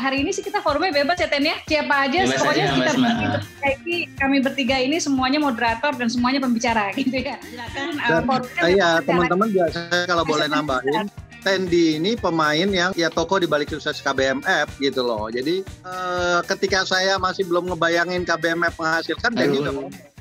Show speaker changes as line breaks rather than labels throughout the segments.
Hari ini sih kita forumnya bebas ya, Ten ya. Siapa aja,
bebas
pokoknya
aja,
kami bertiga ini semuanya moderator dan semuanya pembicara gitu ya. Silakan.
Iya, teman-teman biasanya kalau boleh nambahin, Tendi ini pemain yang ya tokoh di balik sukses KBMF gitu loh. Jadi ketika saya masih belum ngebayangin KBMF menghasilkan, Tendi udah ngomong.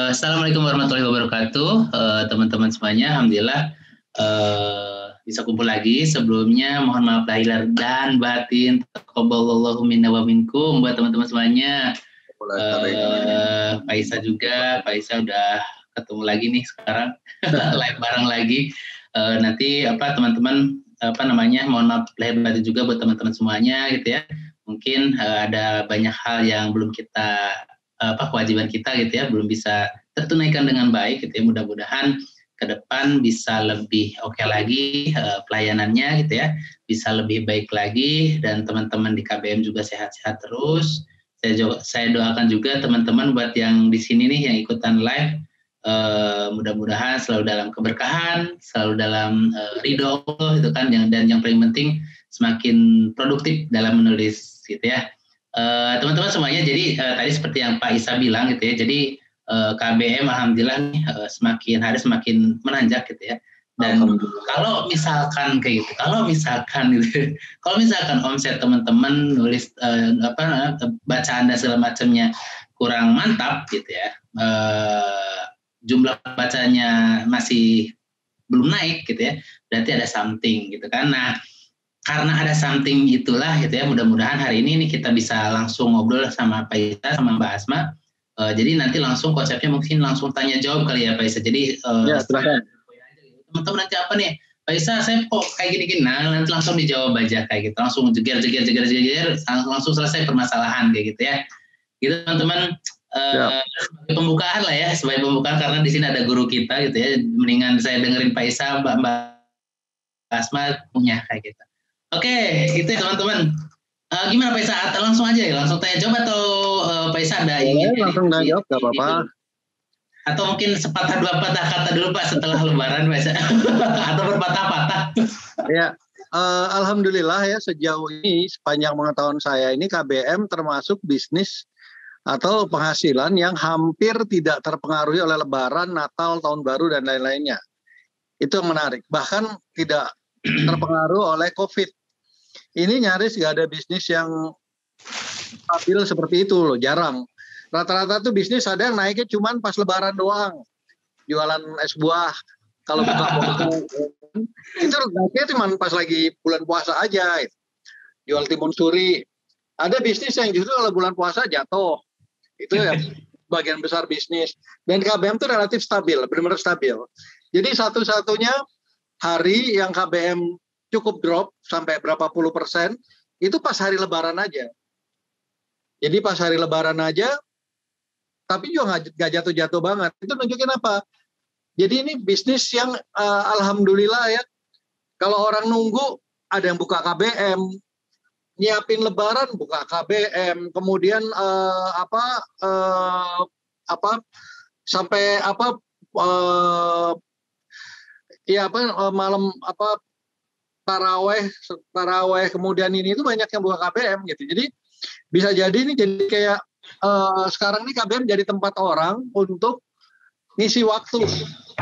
Assalamualaikum warahmatullahi wabarakatuh, teman-teman semuanya. Alhamdulillah bisa kumpul lagi. Sebelumnya mohon maaf lahir dan batin. Taqabbalallahu minna wa minkum buat teman-teman semuanya. Pak Isa juga, Pak Isa udah ketemu lagi nih sekarang live bareng lagi. Nanti teman-teman mohon maaf lahir batin juga buat teman-teman semuanya gitu ya. Mungkin ada banyak hal yang belum kita kewajiban kita gitu ya belum bisa tertunaikan dengan baik gitu ya. Mudah-mudahan ke depan bisa lebih oke lagi pelayanannya gitu ya, bisa lebih baik lagi, dan teman-teman di KBM juga sehat-sehat terus. Saya doakan juga teman-teman buat yang di sini nih yang ikutan live, mudah-mudahan selalu dalam keberkahan, selalu dalam ridho Allah itu kan, dan yang paling penting semakin produktif dalam menulis gitu ya. Teman-teman semuanya, jadi tadi seperti yang Pak Isa bilang gitu ya, jadi KBM alhamdulillah nih, semakin hari semakin menanjak gitu ya. Dan kalau misalkan kayak gitu, kalau misalkan omset teman-teman nulis bacaan dan segala macamnya kurang mantap gitu ya, jumlah bacanya masih belum naik gitu ya, berarti ada something gitu kan. Nah, karena ada something itulah gitu ya, mudah-mudahan hari ini kita bisa langsung ngobrol sama Pak Isa sama Mbak Asma. Jadi nanti langsung konsepnya mungkin langsung tanya jawab kali ya Pak Isa. Jadi teman-teman nanti apa nih Pak Isa, saya kok kayak gini-gini, nah nanti langsung dijawab aja kayak gitu, langsung jeger langsung selesai permasalahan kayak gitu ya. Gitu teman-teman. Sebagai pembukaan lah ya, sebagai pembukaan karena di sini ada guru kita gitu ya. Mendingan saya dengerin Pak Isa, Mbak Asma punya kayak gitu. Oke, itu ya teman-teman. Gimana Pak Isa? Langsung aja ya, langsung tanya jawab atau Pak Isa ada ingin?
Langsung tanya jawab, gak apa-apa.
Atau mungkin sepatah dua patah kata dulu Pak setelah Lebaran Pak Isa? Atau berpatah-patah? Ya,
alhamdulillah ya sejauh ini sepanjang pengetahuan saya ini KBM termasuk bisnis atau penghasilan yang hampir tidak terpengaruhi oleh Lebaran, Natal, Tahun Baru dan lain-lainnya. Itu yang menarik. Bahkan tidak terpengaruh oleh COVID. Ini nyaris gak ada bisnis yang stabil seperti itu loh, jarang. Rata-rata tuh bisnis ada yang naiknya cuman pas Lebaran doang. Jualan es buah, kalau buka puasa itu naiknya cuman pas lagi bulan puasa aja. Jual timun suri. Ada bisnis yang justru kalau bulan puasa jatuh. Itu ya bagian besar bisnis. Dan KBM itu relatif stabil, benar-benar stabil. Jadi satu-satunya hari yang KBM cukup drop sampai berapa puluh %, itu pas hari Lebaran aja. Jadi pas hari Lebaran aja, tapi juga nggak jatuh-jatuh banget. Itu nunjukin apa? Jadi ini bisnis yang alhamdulillah ya, kalau orang nunggu ada yang buka KBM, nyiapin Lebaran buka KBM, kemudian sampai malam taraweh kemudian ini itu banyak yang buka KBM gitu. Jadi bisa jadi ini jadi kayak sekarang ini KBM jadi tempat orang untuk ngisi waktu.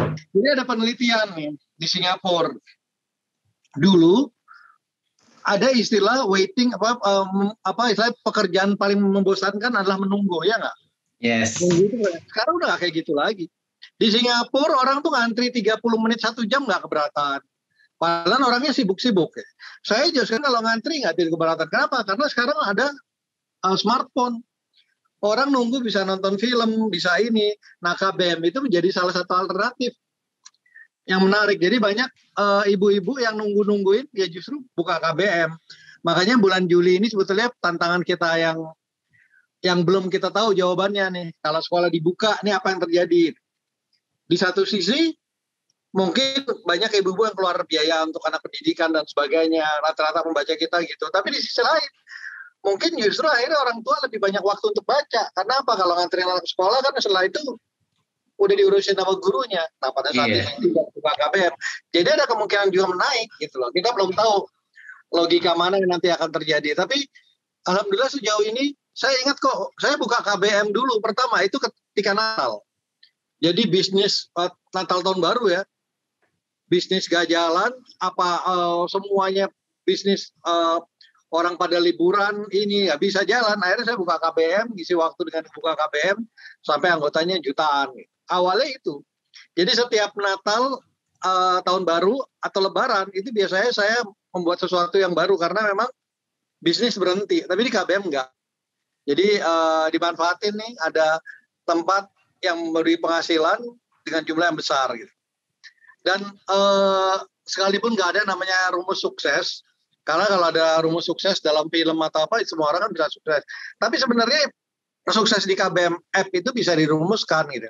Jadi ada penelitian nih di Singapura. Dulu ada istilah waiting istilah pekerjaan paling membosankan adalah menunggu, ya nggak?
Yes.
Sekarang udah gak kayak gitu lagi. Di Singapura orang tuh ngantri 30 menit 1 jam nggak keberatan. Padahal orangnya sibuk-sibuk. Saya justru kalau ngantri nggak jadi keberatan. Kenapa? Karena sekarang ada smartphone. Orang nunggu bisa nonton film, bisa ini. Nah KBM itu menjadi salah satu alternatif yang menarik. Jadi banyak ibu-ibu yang nunggu-nungguin ya justru buka KBM. Makanya bulan Juli ini sebetulnya tantangan kita yang belum kita tahu jawabannya nih. Kalau sekolah dibuka, nih apa yang terjadi? Di satu sisi mungkin banyak ibu-ibu yang keluar biaya untuk anak pendidikan dan sebagainya, rata-rata membaca kita gitu. Tapi di sisi lain, mungkin justru akhirnya orang tua lebih banyak waktu untuk baca. Karena apa? Kalau nganterin anak sekolah kan setelah itu udah diurusin sama gurunya. Nah pada saat ini tidak buka KBM. Jadi ada kemungkinan juga menaik gitu loh. Kita belum tahu logika mana yang nanti akan terjadi. Tapi alhamdulillah sejauh ini saya ingat kok, saya buka KBM dulu pertama itu ketika Natal. Jadi bisnis Natal tahun baru ya, bisnis gak jalan, semuanya bisnis orang pada liburan ini nggak bisa jalan. Akhirnya saya buka KBM, ngisi waktu dengan buka KBM sampai anggotanya jutaan. Awalnya itu. Jadi setiap Natal, tahun baru atau Lebaran itu biasanya saya membuat sesuatu yang baru karena memang bisnis berhenti. Tapi di KBM enggak. Jadi dimanfaatin nih ada tempat yang memberi penghasilan dengan jumlah yang besar gitu. Dan sekalipun nggak ada namanya rumus sukses, karena kalau ada rumus sukses dalam film atau apa, semua orang kan bisa sukses. Tapi sebenarnya sukses di KBM App itu bisa dirumuskan gitu.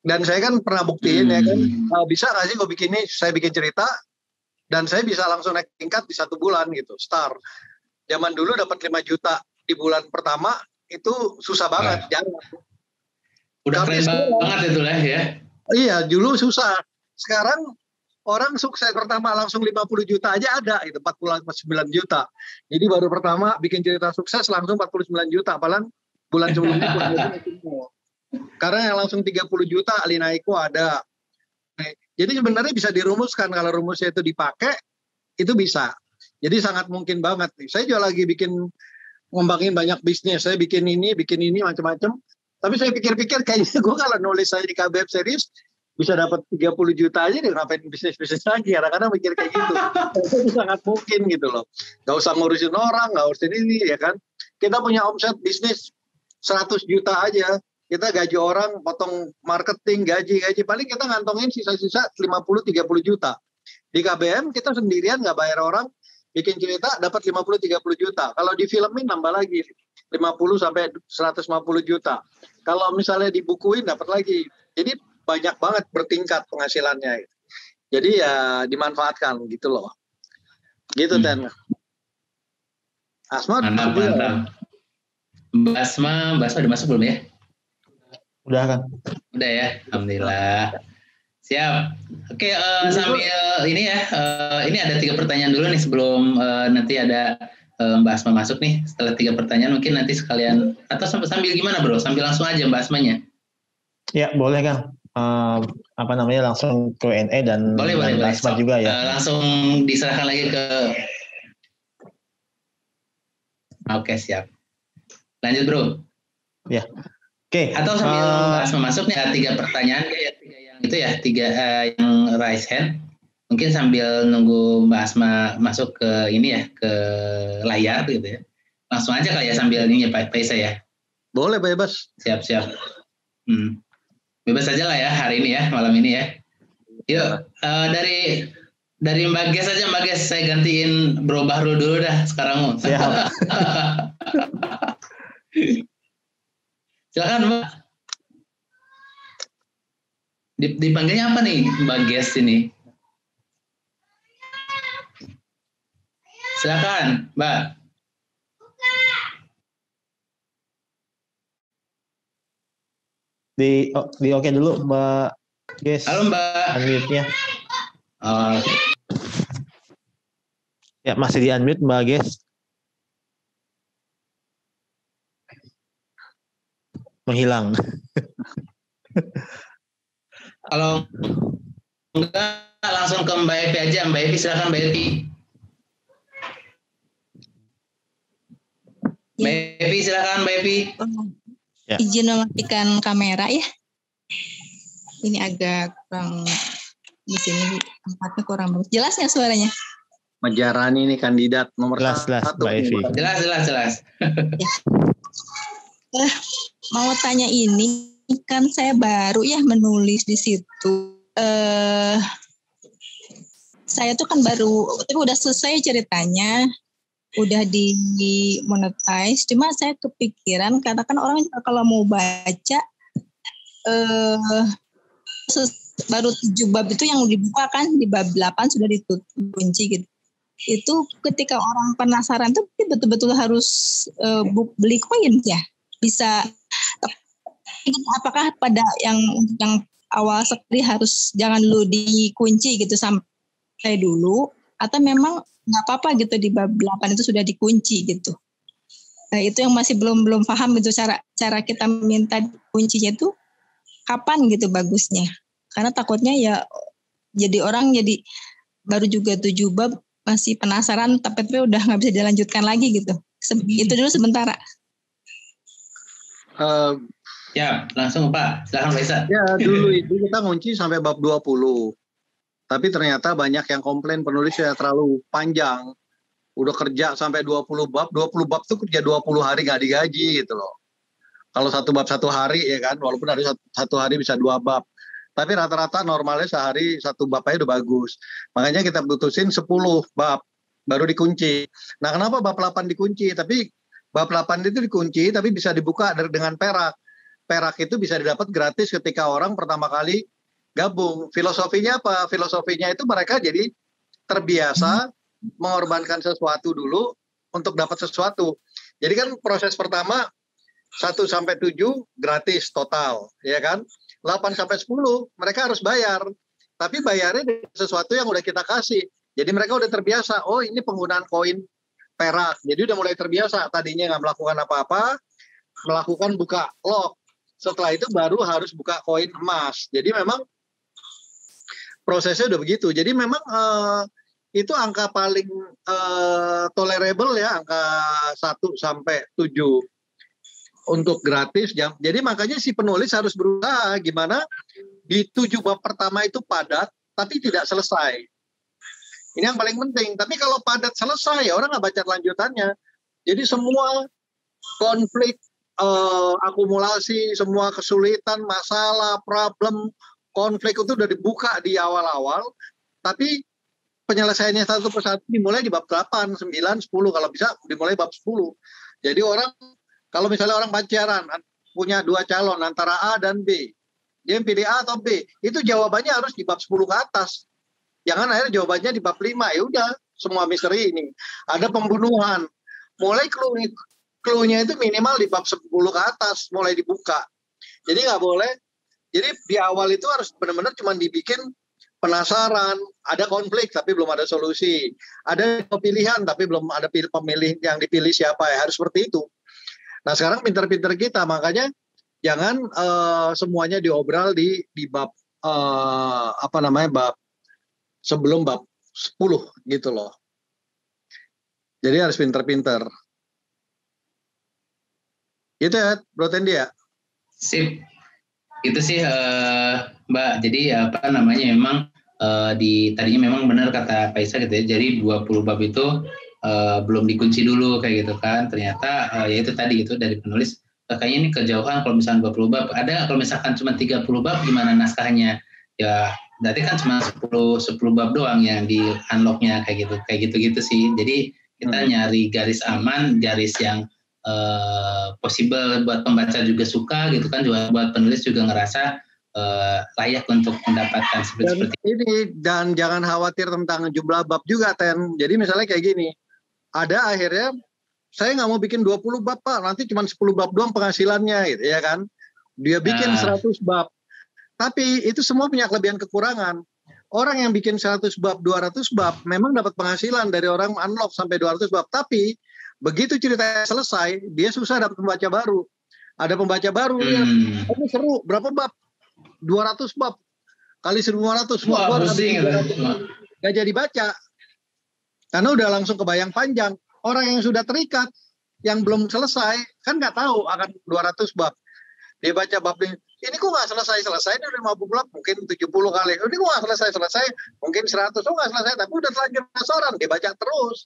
Dan saya kan pernah buktiin ya kan, bisa nggak sih saya bikin cerita, dan saya bisa langsung naik tingkat di 1 bulan gitu, start. Zaman dulu dapat 5 juta di bulan pertama, itu susah banget, jangan.
Udah keren banget itu lah ya.
Iya, dulu susah. Sekarang orang sukses pertama langsung 50 juta aja ada, itu 49 juta. Jadi baru pertama bikin cerita sukses langsung 49 juta, apalagi bulan sebelumnya karena yang langsung 30 juta Alina Iko ada. Jadi sebenarnya bisa dirumuskan, kalau rumusnya itu dipakai, itu bisa. Jadi sangat mungkin banget. Saya juga lagi ngembangin banyak bisnis. Saya bikin ini macam-macam. Tapi saya pikir-pikir kayaknya gue kalau nulis saya di KBM serius bisa dapat 30 juta aja deh, ngapain bisnis-bisnis lagi. Kadang-kadang mikir kayak gitu. Itu sangat mungkin gitu loh. Gak usah ngurusin orang, gak urusin ini ya kan. Kita punya omset bisnis 100 juta aja. Kita gaji orang, potong marketing, gaji. Paling kita ngantongin sisa-sisa 50-30 juta. Di KBM kita sendirian gak bayar orang, bikin cerita dapat 50-30 juta. Kalau di filmin nambah lagi 50 sampai 150 juta. Kalau misalnya dibukuin dapat lagi. Jadi banyak banget bertingkat penghasilannya. Jadi ya dimanfaatkan gitu loh. Gitu Ten. Asma.
Mantap. Mbak Asma udah masuk belum ya?
Udah kan?
Udah ya, alhamdulillah. Siap. Oke, sambil ini ya, ini ada 3 pertanyaan dulu nih sebelum nanti ada Mbak Asma masuk nih. Setelah 3 pertanyaan mungkin nanti sekalian, atau sambil gimana bro? Sambil langsung aja Mbak Asmanya.
Ya boleh Kang. Langsung Q&A dan
boleh.
Mbak Asma juga ya.
Langsung diserahkan lagi ke. Oke, siap. Lanjut bro.
Ya. Oke.
Atau sambil Mbak Asma masuk nih ada 3 pertanyaan ya, 3 yang itu ya, 3 yang raise hand. Mungkin sambil nunggu Mbak Asma masuk ke ini ya, ke layar gitu ya. Langsung aja kali ya sambil ini ya Pak Faisal ya.
Boleh bebas.
Siap. Bebas aja lah ya hari ini ya, malam ini ya. Yuk, dari Mbak Ges aja, Mbak Ges, saya gantiin Bro Bahrul dulu dah sekarang.
Siap.
Silakan Mbak. Dipanggilnya apa nih Mbak Ges ini? Silakan Mbak.
Di oke dulu Mbak Ges.
Halo Mbak.
Unmute-nya. Ya masih di unmute Mbak Ges. Menghilang.
Kalau enggak langsung ke Mbak Evi aja. Mbak Evi silakan Mbak Evi. Mbak Evi silakan Mbak Evi.
Ya.
Izin mematikan kamera ya. Ini agak kurang, di sini tempatnya kurang bagus. Jelas nggak suaranya?
Majarani ini kandidat nomor
Jelas,
1
Mbak Evi.
Jelas.
Mau tanya ini, kan saya baru ya menulis di situ. Saya tuh kan baru, tapi udah selesai ceritanya, udah di monetize. Cuma saya kepikiran, karena kan orang kalau mau baca, baru 7 bab itu yang dibuka kan, di bab 8 sudah ditutup kunci gitu. Itu ketika orang penasaran tuh betul-betul harus beli koin ya. Bisa, apakah pada yang awal sekali harus jangan dulu dikunci gitu sampai dulu, atau memang nggak apa-apa gitu di bab 8 itu sudah dikunci gitu. Nah itu yang masih belum paham gitu, cara kita minta kuncinya itu kapan gitu bagusnya. Karena takutnya ya jadi orang jadi baru juga 7 bab masih penasaran tapi udah nggak bisa dilanjutkan lagi gitu. Itu dulu sementara.
Ya, langsung Pak. Silakan Pak Isa.
Ya, dulu itu kita ngunci sampai bab 20. Tapi ternyata banyak yang komplain penulisnya terlalu panjang. Udah kerja sampai 20 bab tuh kerja 20 hari nggak digaji gitu loh. Kalau satu bab 1 hari ya kan, walaupun hari 1 hari bisa 2 bab. Tapi rata-rata normalnya sehari 1 bab aja udah bagus. Makanya kita putusin 10 bab baru dikunci. Nah kenapa bab 8 dikunci? Tapi bab 8 itu dikunci tapi bisa dibuka dengan perak. Perak itu bisa didapat gratis ketika orang pertama kali gabung. Filosofinya apa? Filosofinya itu mereka jadi terbiasa mengorbankan sesuatu dulu untuk dapat sesuatu. Jadi kan proses pertama 1 sampai 7 gratis total, ya kan? 8 sampai 10 mereka harus bayar. Tapi bayarnya dengan sesuatu yang udah kita kasih. Jadi mereka udah terbiasa, oh ini penggunaan koin perak. Jadi udah mulai terbiasa, tadinya nggak melakukan apa-apa, melakukan buka lock. Setelah itu baru harus buka koin emas. Jadi memang prosesnya udah begitu. Jadi memang itu angka paling tolerable ya, angka 1 sampai 7 untuk gratis. Jadi makanya si penulis harus berusaha gimana di 7 bab pertama itu padat tapi tidak selesai. Ini yang paling penting. Tapi kalau padat selesai ya orang nggak baca lanjutannya. Jadi semua konflik, akumulasi, semua kesulitan, masalah, problem, konflik itu udah dibuka di awal-awal. Tapi penyelesaiannya satu persatu dimulai di bab 8, 9, 10. Kalau bisa dimulai bab 10. Jadi orang, kalau misalnya orang pacaran, punya 2 calon antara A dan B. Dia pilih A atau B. Itu jawabannya harus di bab 10 ke atas. Jangan akhirnya jawabannya di bab 5. Ya udah, semua misteri ini. Ada pembunuhan. Mulai clue-nya itu minimal di bab 10 ke atas. Mulai dibuka. Jadi nggak boleh. Jadi di awal itu harus benar-benar cuma dibikin penasaran, ada konflik tapi belum ada solusi, ada pemilihan tapi belum ada pemilih yang dipilih siapa, ya harus seperti itu. Nah sekarang pinter-pinter kita, makanya jangan semuanya diobral di bab bab sebelum bab 10 gitu loh. Jadi harus pinter-pinter. Gitu ya, Bro Tendi ya.
Sip. Itu sih Mbak, jadi memang tadinya memang benar kata Pak Isa gitu ya, jadi 20 bab itu belum dikunci dulu kayak gitu kan, ternyata ya itu tadi itu dari penulis kayaknya ini kejauhan kalau misalnya 20 bab, ada kalau misalkan cuma 30 bab gimana naskahnya, ya berarti kan cuma 10 bab doang yang di unlock-nya kayak gitu sih, jadi kita nyari garis aman, garis yang possible buat pembaca juga suka gitu kan, juga buat penulis juga ngerasa layak untuk mendapatkan seperti
ini. Dan jangan khawatir tentang jumlah bab juga, Ten. Jadi misalnya kayak gini, ada akhirnya saya nggak mau bikin 20 bab Pak, nanti cuma 10 bab doang penghasilannya gitu ya kan. Dia bikin 100 bab. Tapi itu semua punya kelebihan kekurangan. Orang yang bikin 100 bab, 200 bab memang dapat penghasilan dari orang unlock sampai 200 bab, tapi begitu ceritanya selesai, dia susah dapat pembaca baru. Ada pembaca baru yang ini seru, berapa bab? 200 bab kali 1.500. Wah, pusing. Gak jadi baca. Karena udah langsung kebayang panjang. Orang yang sudah terikat, yang belum selesai, kan nggak tahu akan 200 bab. Dia baca bab ini kok nggak selesai, ini udah 50 bab, mungkin 70 kali. Ini kok nggak selesai, mungkin 100, nggak selesai, tapi udah terlanjur penasaran, dia baca terus.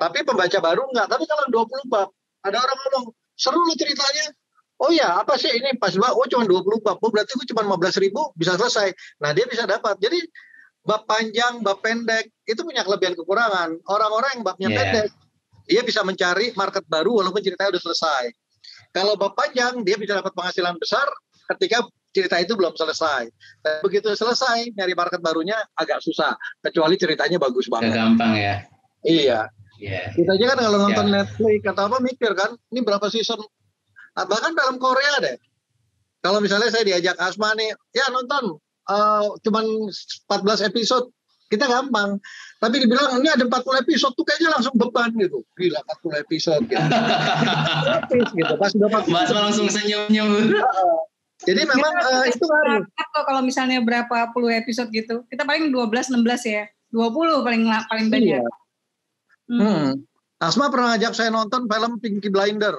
Tapi pembaca baru nggak, tapi kalau 20 bab, ada orang ngomong, seru lu ceritanya. Oh ya, apa sih ini pas bab, cuma 20 bab, berarti gue cuma 15.000 bisa selesai. Nah dia bisa dapat. Jadi bab panjang, bab pendek, itu punya kelebihan kekurangan. Orang-orang yang babnya pendek, dia bisa mencari market baru walaupun ceritanya udah selesai. Kalau bab panjang, dia bisa dapat penghasilan besar ketika cerita itu belum selesai. Dan begitu selesai, nyari market barunya agak susah. Kecuali ceritanya bagus banget.
Gak gampang ya?
Iya. Kita aja kan kalau nonton Netflix, atau apa mikir kan, ini berapa season? Bahkan film Korea deh. Kalau misalnya saya diajak Asma nih, ya nonton, cuman 14 episode. Kita gampang. Tapi dibilang, ini ada 40 episode tuh kayaknya langsung beban gitu. Gila, 40 episode gitu. Gitu. Pas udah 40
Mas langsung senyum-senyum.
Jadi memang itu harus.
Kalau misalnya berapa puluh episode gitu, kita paling 12-16 ya. 20 paling banyak.
Iya. Asma pernah ngajak saya nonton film Peaky Blinder.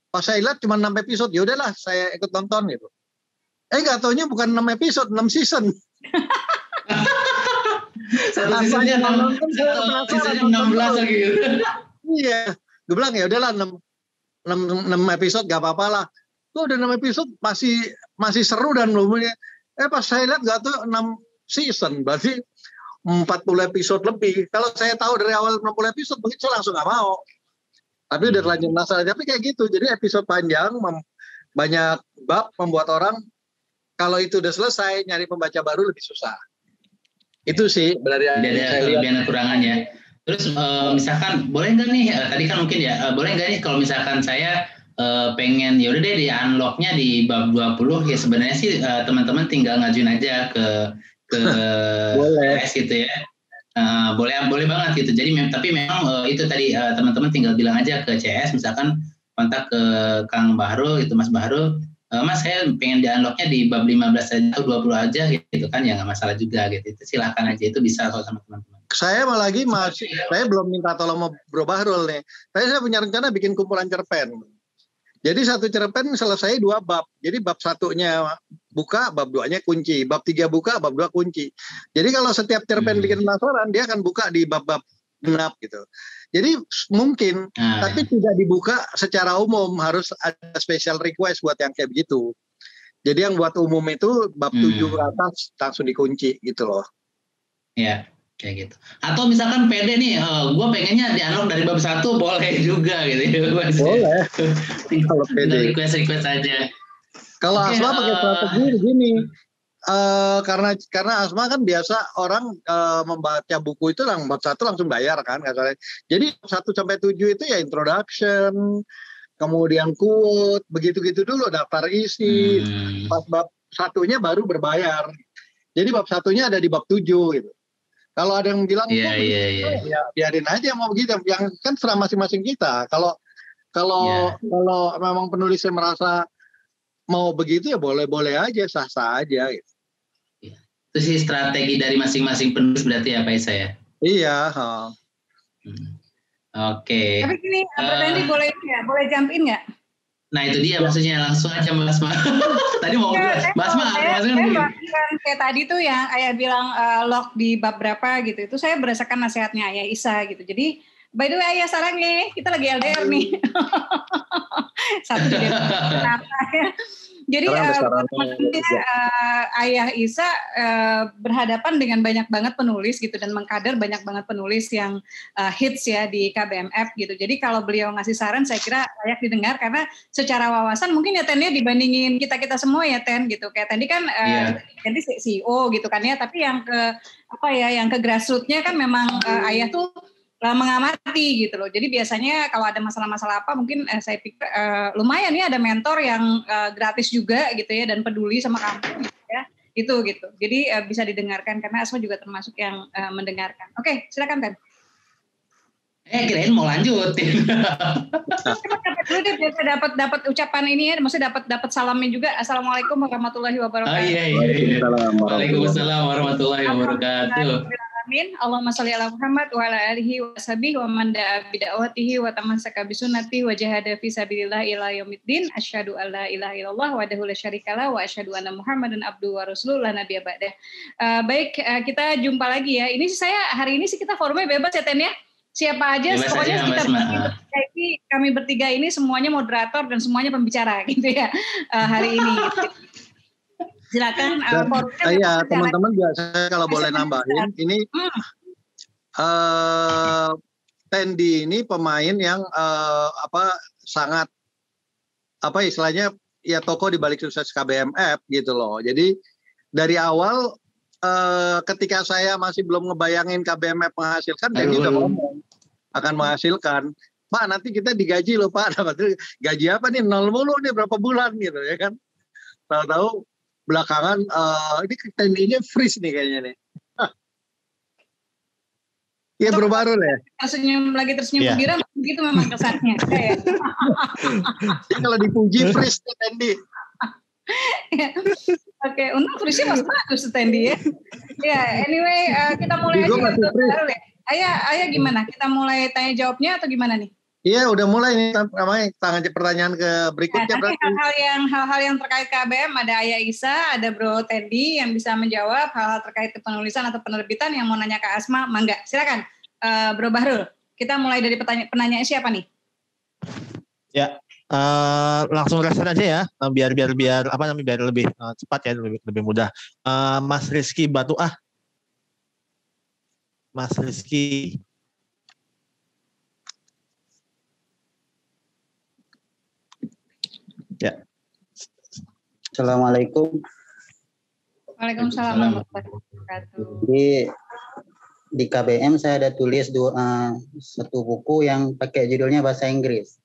Pas saya lihat cuma 6 episode, ya udahlah saya ikut nonton gitu. Nggak taunya bukan 6 episode, 6 season.
Satu seasonnya 16 lagi gitu.
Iya, gue bilang ya udahlah 6 episode gak apa-apa lah. Tuh udah 6 episode masih seru dan belum. Pas saya lihat gak tuh 6 season, berarti 40 episode lebih. Kalau saya tahu dari awal 60 episode, mungkin saya langsung gak mau. Tapi udah terlanjur masalah. Tapi kayak gitu, jadi episode panjang, banyak bab membuat orang kalau itu udah selesai nyari pembaca baru lebih susah. Itu sih dari
ada kelebihan kekurangannya. Terus misalkan boleh nggak nih tadi kan mungkin ya boleh nggak nih kalau misalkan saya pengen ya udah deh di unlocknya di bab 20 ya sebenarnya sih teman-teman tinggal ngajuin aja ke CS gitu ya. Boleh banget gitu. Jadi tapi memang itu tadi teman-teman tinggal bilang aja ke CS misalkan kontak ke Kang Bahrul gitu Mas Bahrul. Mas saya pengen di unlocknya di bab 15 aja atau 20 aja gitu kan ya nggak masalah juga gitu. Itu silakan aja itu bisa kalau sama teman-teman.
Saya saya belum minta tolong sama Bro Bahrul nih. Saya punya rencana bikin kumpulan cerpen. Jadi satu cerpen selesai 2 bab. Jadi bab 1-nya buka, bab 2-nya kunci. Bab 3 buka, bab 2 kunci. Jadi kalau setiap cerpen bikin penasaran, dia akan buka di bab-bab genap gitu. Jadi mungkin, tapi tidak dibuka secara umum, harus ada special request buat yang kayak begitu. Jadi yang buat umum itu bab 7 ke atas langsung dikunci gitu loh.
Ya, kayak gitu. Atau misalkan pede nih, gue pengennya di unlock dari bab 1 boleh juga gitu.
Boleh. Kalau pede.
Request aja.
Kalau Asma pakai strategi begini. Karena Asma kan biasa orang membaca buku itu bab 1 langsung bayar kan kasarnya. Jadi 1 sampai 7 itu ya introduction, kemudian quote, begitu-gitu dulu daftar isi. Pas bab 1-nya baru berbayar. Jadi bab 1-nya ada di bab 7 gitu. Kalau ada yang bilang ya biarin aja mau begitu, yang kan serah masing-masing kita. Kalau memang penulisnya merasa mau begitu ya boleh-boleh aja, sah-sah aja gitu.
Itu sih strategi dari masing-masing penulis berarti ya Pak Isa ya?
Iya.
Oke.
Tapi gini, Tadi boleh jump in nggak?
Nah itu dia maksudnya langsung aja Mas Ma. Tadi mau Mas Ma.
Kayak tadi tuh yang Ayah bilang lock di bab berapa gitu. Itu saya berdasarkan nasihatnya Ayah Isa gitu. Jadi by the way Ayah sarangnya kita lagi LDR nih. Satu jadi kenapa ya? Jadi Ayah Isa berhadapan dengan banyak banget penulis gitu dan mengkader banyak banget penulis yang hits ya di KBMF gitu. Jadi kalau beliau ngasih saran saya kira layak didengar karena secara wawasan mungkin ya Ten ya dibandingin kita semua ya Ten gitu. Kayak tadi kan jadi CEO gitu kan ya, tapi yang ke grassroots-nya kan memang Ayah tuh mengamati gitu loh. Jadi biasanya kalau ada masalah-masalah apa mungkin saya pikir lumayan ya ada mentor yang gratis juga gitu ya dan peduli sama kamu gitu ya. Itu gitu. Jadi bisa didengarkan karena Asma juga termasuk yang mendengarkan. Oke, silakan Ten.
Kirain mau lanjut.
Dulu deh biar dapat ucapan ini ya, maksudnya dapat salamnya juga. Assalamualaikum warahmatullahi wabarakatuh.
Waalaikumsalam warahmatullahi wabarakatuh.
Amin. Allahumma sholli ala Muhammad wa ala alihi wa sahbihi wa man da'a bida'watihi wa tamassaka bisunnati wa jahada fi sabilillah ila yaumiddin. Asyhadu an la ilaha illallah wahdahu la syarikalah wa asyhadu anna Muhammadan abduhu wa rasuluhu la nabiyya ba'dah. Baik, kita jumpa lagi ya. Ini saya hari ini sih kita forumnya bebas ya Ten ya. Siapa aja,
Bebas
pokoknya
aja,
kita
Mbak.
kami bertiga ini semuanya moderator dan semuanya pembicara gitu ya hari ini. Gitu. Silakan.
Iya, teman-teman biasa kalau boleh nambahin, ini Tendi ini pemain yang sangat istilahnya ya tokoh di balik sukses KBMF gitu loh. Jadi dari awal ketika saya masih belum ngebayangin KBMF menghasilkan, Tendi udah ngomong akan menghasilkan. Pak, nanti kita digaji loh Pak. Gaji apa nih? 0 mulu nih berapa bulan gitu ya kan. Tahu-tahu belakangan ini Tendinya freeze nih kayaknya nih. Iya baru-baru ya.
Tersenyum gembira begitu memang kesannya.
Jadi kalau dipuji freeze nih Tendi.
Oke, untuk freeze-nya mas bagus Tendi ya. Ya, anyway kita mulai aja. Ayah gimana? Kita mulai tanya jawabnya atau gimana nih?
Iya, udah mulai nih tangan pertanyaan ke berikutnya.
Nah, hal-hal yang terkait KBM ada Ayah Isa, ada Bro Tendi yang bisa menjawab hal-hal terkait penulisan atau penerbitan. Yang mau nanya ke Asma, mangga. Silakan, Bro Bahrul. Kita mulai dari penanyaan siapa nih?
Ya, langsung resen aja ya, biar lebih cepat ya, lebih mudah. Mas Rizky Batuah. Mas Rizky. Ya.
Assalamualaikum.
Waalaikumsalam warahmatullahi wabarakatuh.
Di KBM saya ada tulis satu buku yang pakai judulnya bahasa Inggris.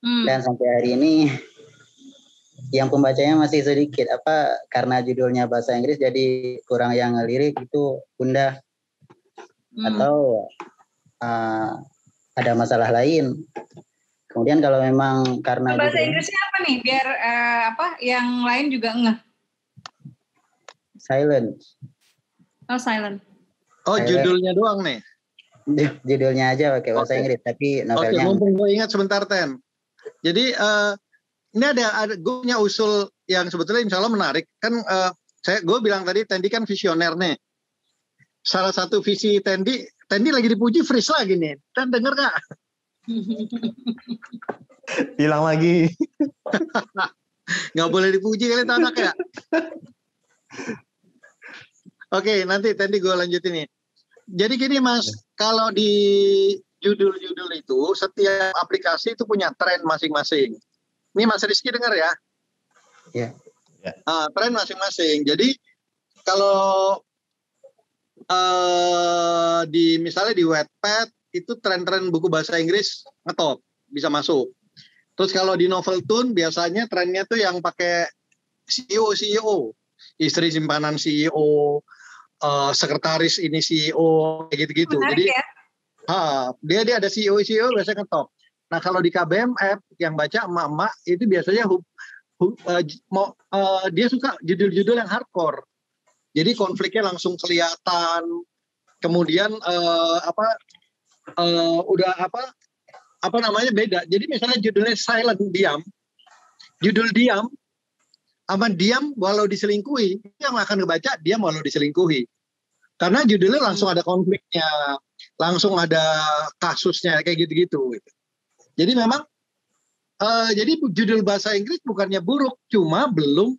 Dan sampai hari ini yang pembacanya masih sedikit. Karena judulnya bahasa Inggris jadi kurang yang ngelirik itu Bunda. Atau ada masalah lain. Kemudian kalau memang karena
bahasa Inggrisnya apa nih? Biar yang lain juga ngeh.
Silent.
Oh, silent.
Oh, judulnya doang nih.
Judulnya aja pakai bahasa Inggris, tapi novelnya.
Oke, mumpung gue ingat sebentar Ten. Jadi ini ada gue punya usul yang sebetulnya insya Allah menarik. Kan gue bilang tadi Tendi kan visioner nih. Salah satu visi Tendi lagi dipuji freeze lagi nih. Ten denger gak?
Hilang lagi.
Nggak boleh dipuji kali itu anak ya. Oke, nanti Tendi gue lanjutin nih. Jadi gini Mas, kalau di judul-judul itu setiap aplikasi itu punya tren masing-masing. Ini Mas Rizky dengar ya?
Iya.
Tren masing-masing. Jadi kalau misalnya di Wattpad itu tren-tren buku bahasa Inggris ngetop, bisa masuk. Terus kalau di Noveltoon biasanya trennya tuh yang pakai CEO, istri simpanan CEO, sekretaris ini CEO, kayak gitu-gitu. Jadi dia ada CEO biasanya ngetop. Nah kalau di KBMF yang baca emak-emak itu biasanya dia suka judul-judul yang hardcore. Jadi konfliknya langsung kelihatan. Kemudian beda. Jadi misalnya judulnya silent, diam. Judul diam sama diam walau diselingkuhi, yang akan ngebaca diam walau diselingkuhi. Karena judulnya langsung ada konfliknya, langsung ada kasusnya kayak gitu-gitu. Jadi memang jadi judul bahasa Inggris bukannya buruk, cuma belum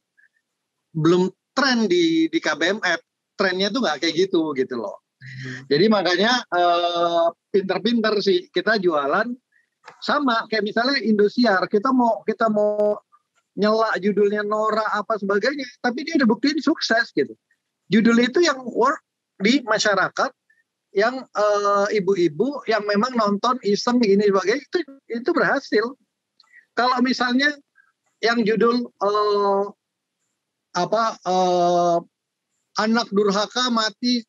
tren di KBMF. Trennya tuh nggak kayak gitu loh. Jadi makanya pinter-pinter sih kita jualan sama kayak misalnya Indosiar, kita mau nyela judulnya Nora apa sebagainya, tapi dia udah buktiin sukses gitu. Judul itu yang work di masyarakat, yang ibu-ibu yang memang nonton iseng ini sebagainya itu berhasil. Kalau misalnya yang judul anak durhaka mati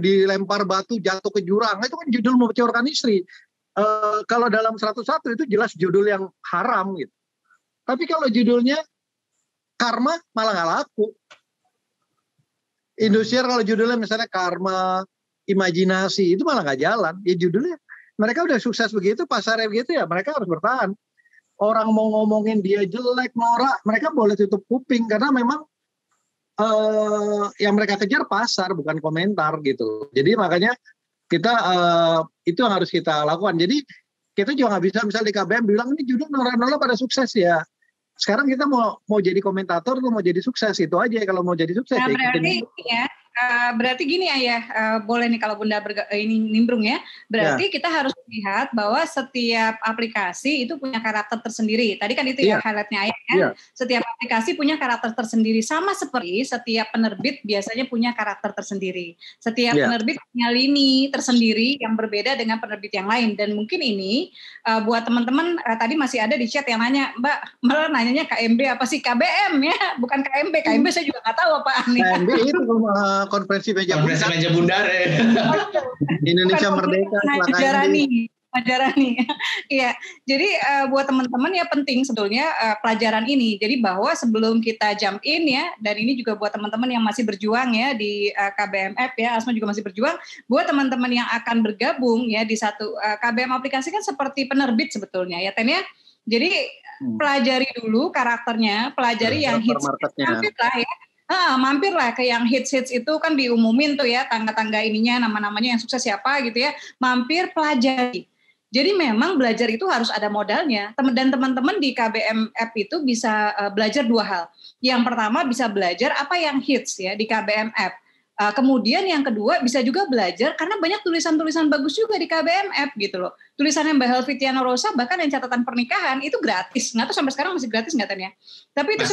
dilempar batu jatuh ke jurang, itu kan judul mengecewakan istri. Kalau dalam 101 itu jelas judul yang haram gitu. Tapi kalau judulnya karma malah nggak laku. Indosiar kalau judulnya misalnya karma, imajinasi, itu malah nggak jalan. Ya judulnya, mereka udah sukses begitu, pasarnya begitu ya, mereka harus bertahan. Orang mau ngomongin dia jelek, norak, mereka boleh tutup kuping karena memang yang mereka kejar pasar bukan komentar gitu. Jadi makanya kita itu yang harus kita lakukan. Jadi kita juga nggak bisa misalnya di KBM bilang ini judul norak-norak pada sukses ya. Sekarang kita mau jadi komentator atau mau jadi sukses, itu aja. Kalau mau jadi sukses
Nah,
ya
berarti gini Ayah, boleh nih kalau Bunda ini nimbrung ya. Berarti kita harus melihat bahwa setiap aplikasi itu punya karakter tersendiri. Tadi kan itu ya highlightnya Ayah ya. Setiap aplikasi punya karakter tersendiri. Sama seperti setiap penerbit biasanya punya karakter tersendiri. Setiap penerbit punya lini tersendiri yang berbeda dengan penerbit yang lain. Dan mungkin ini buat teman-teman tadi masih ada di chat yang nanya, Mbak, malah nanyanya KMB apa sih? KBM ya, bukan KMB. KMB saya juga nggak tahu apaan nih.
KMB itu konferensi meja
bundar ya.
Indonesia Merdeka.
Majarani. Iya. Jadi buat teman-teman ya penting sebetulnya pelajaran ini. Jadi bahwa sebelum kita jump in ya, dan ini juga buat teman-teman yang masih berjuang ya di KBMF ya, Asma juga masih berjuang. Buat teman-teman yang akan bergabung ya di satu KBM aplikasi kan seperti penerbit sebetulnya ya, Ten ya. Jadi pelajari dulu karakternya, pelajari yang hits. Mampirlah ke yang hits itu kan diumumin tuh ya tangga-tangga ininya, nama-namanya yang sukses siapa gitu ya. Mampir, pelajari. Jadi memang belajar itu harus ada modalnya. Dan teman-teman di KBM App itu bisa belajar dua hal. Yang pertama bisa belajar apa yang hits ya di KBM App. Kemudian yang kedua bisa juga belajar karena banyak tulisan-tulisan bagus juga di KBM App gitu loh. Tulisannya Mbak Helvitiana Rosa bahkan yang catatan pernikahan itu gratis. Nggak tahu sampai sekarang masih gratis nggak Tan ya? Tapi itu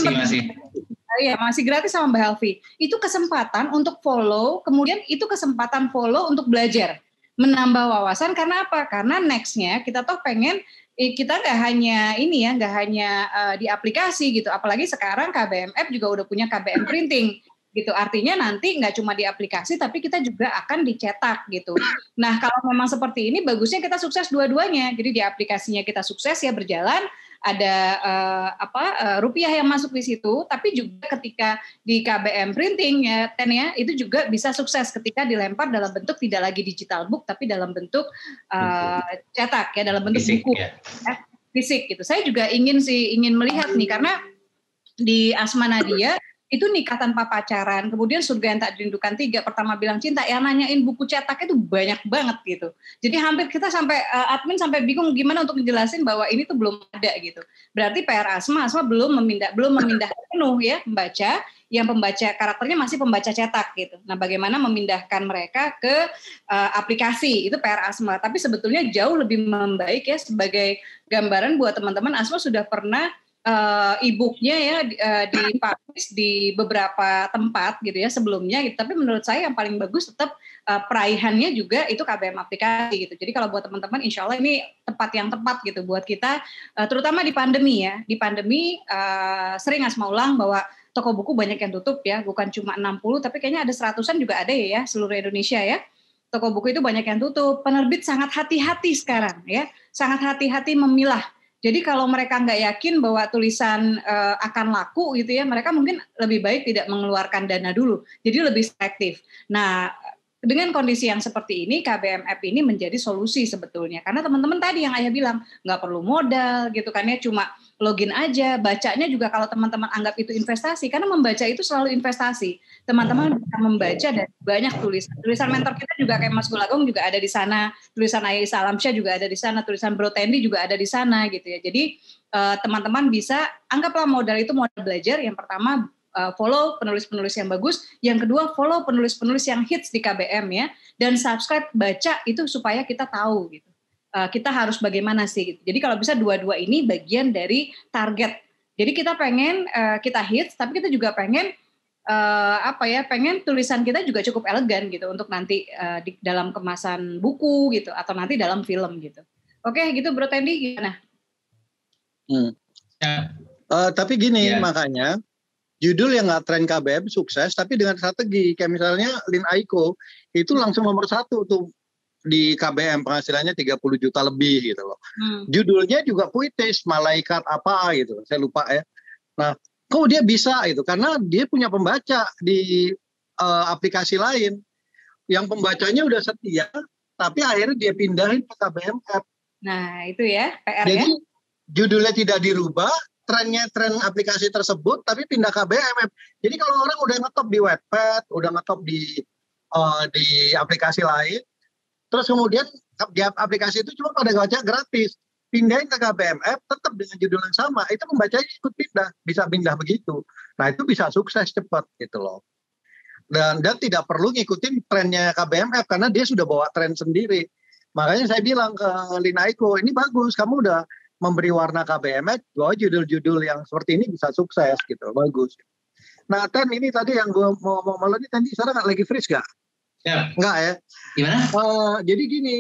masih gratis sama Mbak Helvi. Itu kesempatan untuk follow, kemudian itu kesempatan follow untuk belajar. Menambah wawasan karena apa? Karena next-nya kita toh pengen kita nggak hanya ini ya, nggak hanya di aplikasi gitu. Apalagi sekarang KBM App juga udah punya KBM printing. Gitu, artinya nanti nggak cuma di aplikasi tapi kita juga akan dicetak gitu. Nah kalau memang seperti ini bagusnya kita sukses dua-duanya. Jadi di aplikasinya kita sukses ya berjalan, ada rupiah yang masuk di situ, tapi juga ketika di KBM printing ya Ten ya itu juga bisa sukses ketika dilempar dalam bentuk tidak lagi digital book tapi dalam bentuk cetak ya, dalam bentuk fisik, buku fisik gitu. Saya juga ingin melihat nih karena di Asma Nadia itu nikah tanpa pacaran, kemudian surga yang tak dirindukan 3, pertama bilang cinta, yang nanyain buku cetak itu banyak banget gitu. Jadi hampir kita sampai admin sampai bingung gimana untuk menjelasin bahwa ini tuh belum ada gitu. Berarti PR Asma belum memindahkan penuh ya membaca, yang pembaca karakternya masih pembaca cetak gitu. Nah, bagaimana memindahkan mereka ke aplikasi itu PR Asma. Tapi sebetulnya jauh lebih membaik ya sebagai gambaran buat teman-teman. Asma sudah pernah e-booknya ya dipublish di beberapa tempat gitu ya sebelumnya gitu. Tapi menurut saya yang paling bagus tetap peraihannya juga itu KBM aplikasi gitu. Jadi kalau buat teman-teman insya Allah ini tempat yang tepat gitu buat kita terutama di pandemi ya. Di pandemi sering Asma ulang bahwa toko buku banyak yang tutup ya, bukan cuma 60 tapi kayaknya ada 100-an juga ada ya seluruh Indonesia ya. Toko buku itu banyak yang tutup. Penerbit sangat hati-hati sekarang ya. Sangat hati-hati memilah. Jadi kalau mereka nggak yakin bahwa tulisan akan laku gitu ya, mereka mungkin lebih baik tidak mengeluarkan dana dulu. Jadi lebih selektif. Nah, dengan kondisi yang seperti ini, KBM App ini menjadi solusi sebetulnya. Karena teman-teman tadi yang Ayah bilang, nggak perlu modal gitu kan ya, cuma login aja. Bacanya juga kalau teman-teman anggap itu investasi, karena membaca itu selalu investasi. Teman-teman bisa membaca dan banyak tulisan. Tulisan mentor kita juga kayak Mas Gulagong juga ada di sana, tulisan Ayah Isa Alamsyah juga ada di sana, tulisan Bro Tendi juga ada di sana gitu ya. Jadi teman-teman bisa, anggaplah modal itu modal belajar. Yang pertama, follow penulis-penulis yang bagus. Yang kedua, follow penulis-penulis yang hits di KBM ya. Dan subscribe, baca itu supaya kita tahu gitu. Kita harus bagaimana sih gitu. Jadi kalau bisa dua-dua ini bagian dari target. Jadi kita pengen kita hits, tapi kita juga pengen pengen tulisan kita juga cukup elegan gitu untuk nanti di dalam kemasan buku gitu atau nanti dalam film gitu. Oke, gitu Bro Tendi gimana?
Tapi gini makanya judul yang nggak tren KBM sukses, tapi dengan strategi kayak misalnya Lin Aiko itu langsung nomor 1 tuh di KBM penghasilannya 30 juta lebih gitu loh. Judulnya juga puitis, malaikat apa gitu, saya lupa ya. Nah, kok dia bisa itu? Karena dia punya pembaca di aplikasi lain. yang pembacanya udah setia, tapi akhirnya dia pindahin ke KBMF.
Nah, itu ya PR
Jadi
ya.
judulnya tidak dirubah, tren aplikasi tersebut, tapi pindah ke KBMF. Jadi kalau orang udah ngetop di Wattpad, udah ngetop di aplikasi lain, terus kemudian di aplikasi itu cuma pada baca gratis, pindahin ke KBMF tetap dengan judul yang sama, itu pembacanya ikut pindah, bisa pindah begitu. Nah itu bisa sukses cepat gitu loh. Dan tidak perlu ngikutin trennya KBMF karena dia sudah bawa tren sendiri. Makanya saya bilang ke Lina Eko, ini bagus, kamu udah memberi warna KBMF, bahwa judul-judul yang seperti ini bisa sukses gitu, bagus. Nah, Ten, ini tadi yang gue mau ngomong ini tadi sekarang lagi freeze gak?
Ya.
Enggak ya?
Gimana?
Jadi gini,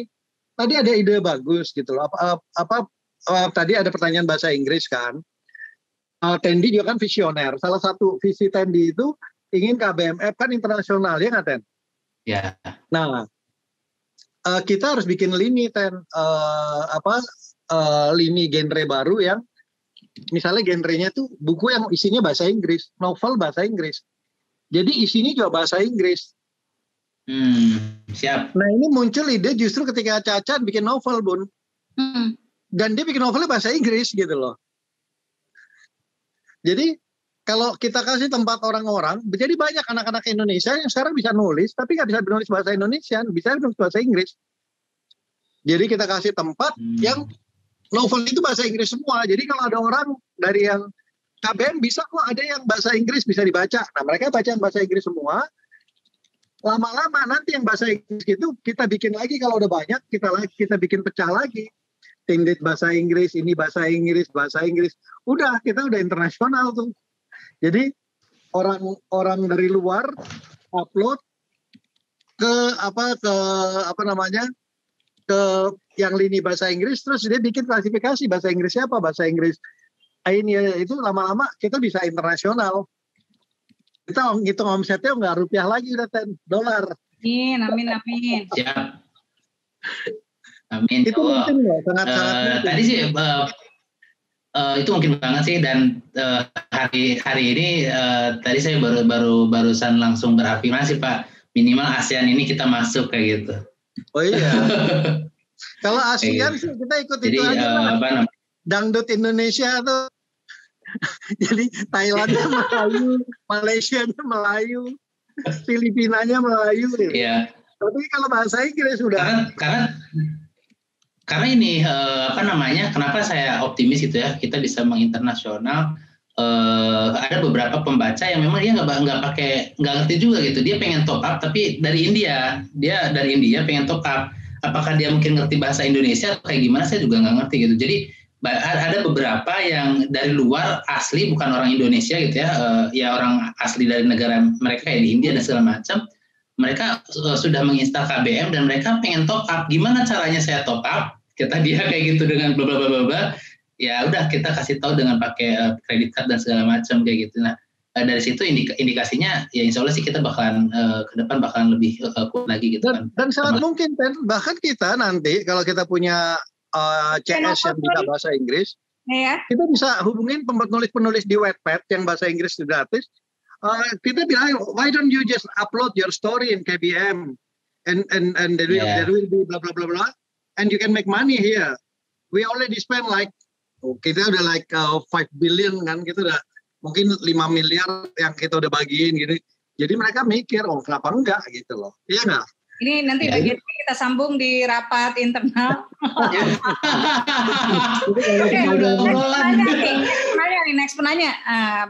tadi ada ide bagus gitu loh. Tadi ada pertanyaan bahasa Inggris kan. Tendi juga kan visioner. Salah satu visi Tendi itu ingin KBMF kan internasional, ya nggak Ten?
Ya.
Nah, kita harus bikin lini Ten, lini genre baru yang misalnya genrenya tuh buku yang isinya bahasa Inggris, novel bahasa Inggris. Jadi isinya juga bahasa Inggris.
Siap.
Nah ini muncul ide justru ketika Caca bikin novel, Bun. Dan dia bikin novelnya bahasa Inggris gitu loh. Jadi kalau kita kasih tempat orang-orang, jadi banyak anak-anak Indonesia yang sekarang bisa nulis, tapi nggak bisa menulis bahasa Indonesia, bisa menulis bahasa Inggris. Jadi kita kasih tempat yang novel itu bahasa Inggris semua. Jadi kalau ada orang dari yang KBM bisa kok ada yang bahasa Inggris bisa dibaca. Nah mereka baca yang bahasa Inggris semua. Lama-lama nanti yang bahasa Inggris itu kita bikin lagi kalau udah banyak, kita bikin pecah lagi. Tindit bahasa Inggris, ini bahasa Inggris. Udah, kita udah internasional tuh. Jadi orang dari luar upload ke yang lini bahasa Inggris, terus dia bikin klasifikasi bahasa Inggrisnya apa, bahasa Inggris ini itu lama-lama kita bisa internasional. Kita ngitung omsetnya nggak rupiah lagi, udah $10.
Amin.
Siap. Amin.
Itu mungkin loh, sangat-sangat mungkin.
Tadi sih itu mungkin banget sih, dan hari ini tadi saya barusan langsung berafirmasi Pak, minimal ASEAN ini kita masuk kayak gitu.
Oh iya. Kalau ASEAN sih kita ikut itu aja lah. Dangdut Indonesia tuh. Jadi Thailandnya Melayu, Malaysianya Melayu, Filipinanya Melayu.
Iya.
Tapi kalau bahasa Inggris sudah.
Karena ini kenapa saya optimis gitu ya, kita bisa menginternasional. Ada beberapa pembaca yang memang dia nggak ngerti juga gitu, dia pengen top up tapi dari India pengen top up, apakah dia mungkin ngerti bahasa Indonesia atau kayak gimana saya juga nggak ngerti gitu. Jadi ada beberapa yang dari luar asli bukan orang Indonesia gitu ya, ya orang asli dari negara mereka kayak di India dan segala macam, mereka sudah menginstal KBM dan mereka pengen top up. Gimana caranya saya top up? Kata dia kayak gitu dengan bla bla bla bla. Ya udah kita kasih tahu dengan pakai kredit card dan segala macam kayak gitu. Nah dari situ indikasinya ya insya Allah sih kita bakalan ke depan bakalan lebih kuat lagi gitu kan.
Dan sangat mungkin bahkan kita nanti kalau kita punya CS yang bisa bahasa Inggris, kita bisa hubungin penulis-penulis di Wattpad yang bahasa Inggris gratis. Kita bilang, why don't you just upload your story in KBM and there will be blah blah blah blah, and you can make money here. We already spend kita udah 5 billion kan, kita udah mungkin 5 miliar yang kita udah bagiin gitu. Jadi mereka mikir, kenapa enggak gitu loh. Iya nggak?
Ini nanti bagian ini kita sambung di rapat internal. Next penanya.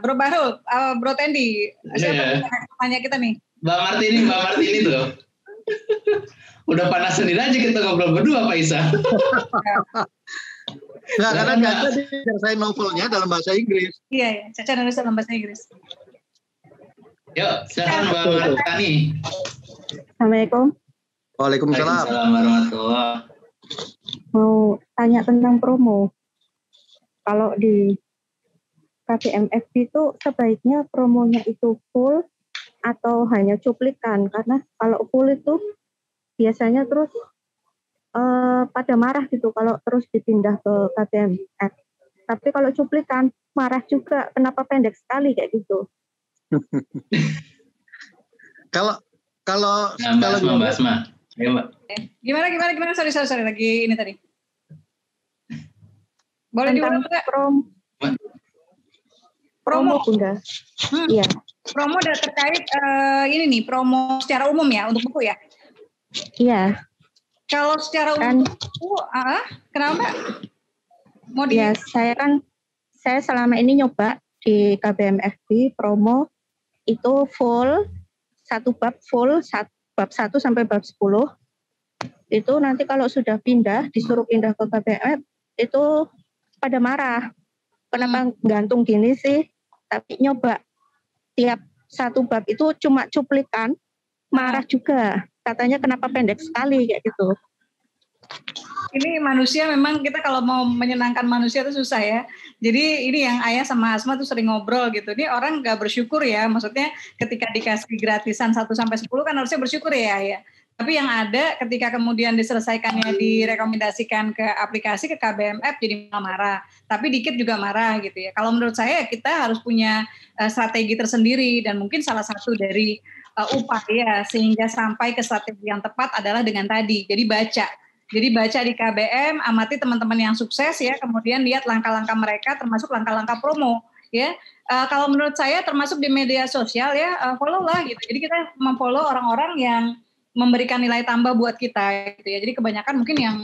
Bro Bahrul, Bro Tendi. Siapa penanya kita nih?
Mbak Martini tuh. Udah panas sendiri aja kita ngobrol berdua Pak Isa.
Nggak, karena Caca saya novelnya dalam bahasa Inggris.
Iya, Caca nulis dalam bahasa Inggris.
Yuk, silakan Mbak Martini.
Assalamualaikum.
Waalaikumsalam.
Waalaikumsalam warahmatullahi.
Mau tanya tentang promo. Kalau di KBMF itu sebaiknya promonya itu full atau hanya cuplikan? Karena kalau full itu biasanya terus pada marah gitu kalau terus dipindah ke KBMF. Tapi kalau cuplikan marah juga, kenapa pendek sekali kayak gitu?
Kalau
Mbak Asma. Ya, Mbak.
Gimana? Sorry lagi ini tadi. Boleh diulang nggak? Promo Bunda. Iya. Promo udah terkait ini nih, promo secara umum ya untuk buku ya?
Iya.
Kalau secara umum buku, kenapa?
Ya, saya selama ini nyoba di KBMFB promo itu full, satu bab full, bab 1 sampai bab 10. Itu nanti kalau sudah pindah, disuruh pindah ke KBMF, itu pada marah. Kenapa gantung gini sih? Tapi nyoba tiap satu bab itu cuma cuplikan, marah juga. Katanya kenapa pendek sekali kayak gitu.
Ini manusia memang kita kalau mau menyenangkan manusia itu susah ya. Jadi ini yang Ayah sama Asma tuh sering ngobrol gitu. Ini orang gak bersyukur ya. Maksudnya ketika dikasih gratisan 1 sampai 10 kan harusnya bersyukur ya Ayah. Tapi yang ada ketika kemudian diselesaikannya direkomendasikan ke aplikasi ke KBMF jadi marah. Tapi dikit juga marah gitu ya. Kalau menurut saya kita harus punya strategi tersendiri dan mungkin salah satu dari upaya sehingga sampai ke strategi yang tepat adalah dengan tadi. Jadi baca di KBM, amati teman-teman yang sukses ya, kemudian lihat langkah-langkah mereka termasuk langkah-langkah promo ya. Kalau menurut saya termasuk di media sosial ya, follow lah gitu. Jadi kita memfollow orang-orang yang memberikan nilai tambah buat kita gitu ya. Jadi kebanyakan mungkin yang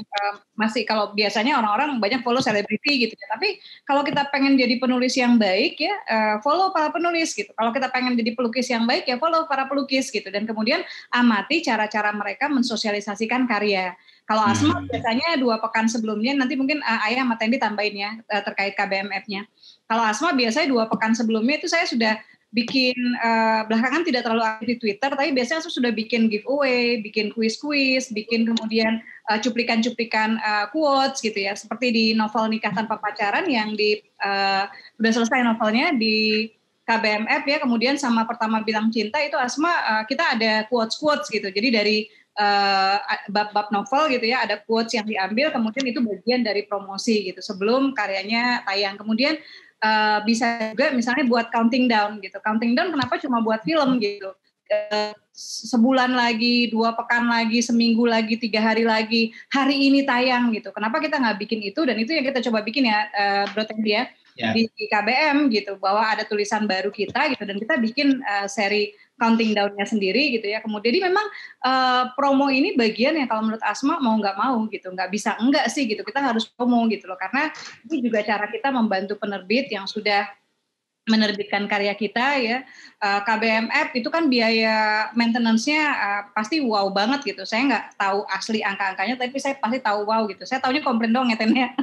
masih, kalau biasanya orang-orang banyak follow selebriti gitu ya. Tapi kalau kita pengen jadi penulis yang baik ya, follow para penulis gitu. Kalau kita pengen jadi pelukis yang baik ya follow para pelukis gitu. Dan kemudian amati cara-cara mereka mensosialisasikan karya. Kalau Asma biasanya 2 pekan sebelumnya, nanti mungkin Ayah sama Tendi tambahin ya terkait KBMF-nya. Kalau Asma biasanya 2 pekan sebelumnya itu saya sudah bikin, belakangan tidak terlalu aktif di Twitter, tapi biasanya saya sudah bikin giveaway, bikin kuis-kuis, bikin kemudian cuplikan-cuplikan quotes gitu ya, seperti di novel Nikah Tanpa Pacaran yang udah selesai novelnya di KBMF ya, kemudian sama Pertama Bilang Cinta itu Asma kita ada quotes-quotes gitu, jadi dari bab-bab novel gitu ya, ada quotes yang diambil, kemudian itu bagian dari promosi gitu sebelum karyanya tayang. Kemudian bisa juga misalnya buat counting down gitu. Counting down kenapa cuma buat film gitu? Sebulan lagi, 2 pekan lagi, seminggu lagi, 3 hari lagi, hari ini tayang gitu. Kenapa kita nggak bikin itu? Dan itu yang kita coba bikin ya, Bro Tendi ya, di KBM gitu, bahwa ada tulisan baru kita gitu, dan kita bikin seri counting down-nya sendiri gitu ya. Kemudian jadi memang promo ini bagian yang kalau menurut Asma mau nggak mau gitu, nggak bisa enggak sih gitu, kita harus promo gitu loh, karena ini juga cara kita membantu penerbit yang sudah menerbitkan karya kita ya. KBMF itu kan biaya maintenance-nya pasti wow banget gitu. Saya nggak tahu asli angka-angkanya, tapi saya pasti tahu wow gitu. Saya taunya komplain dong ya Tennya.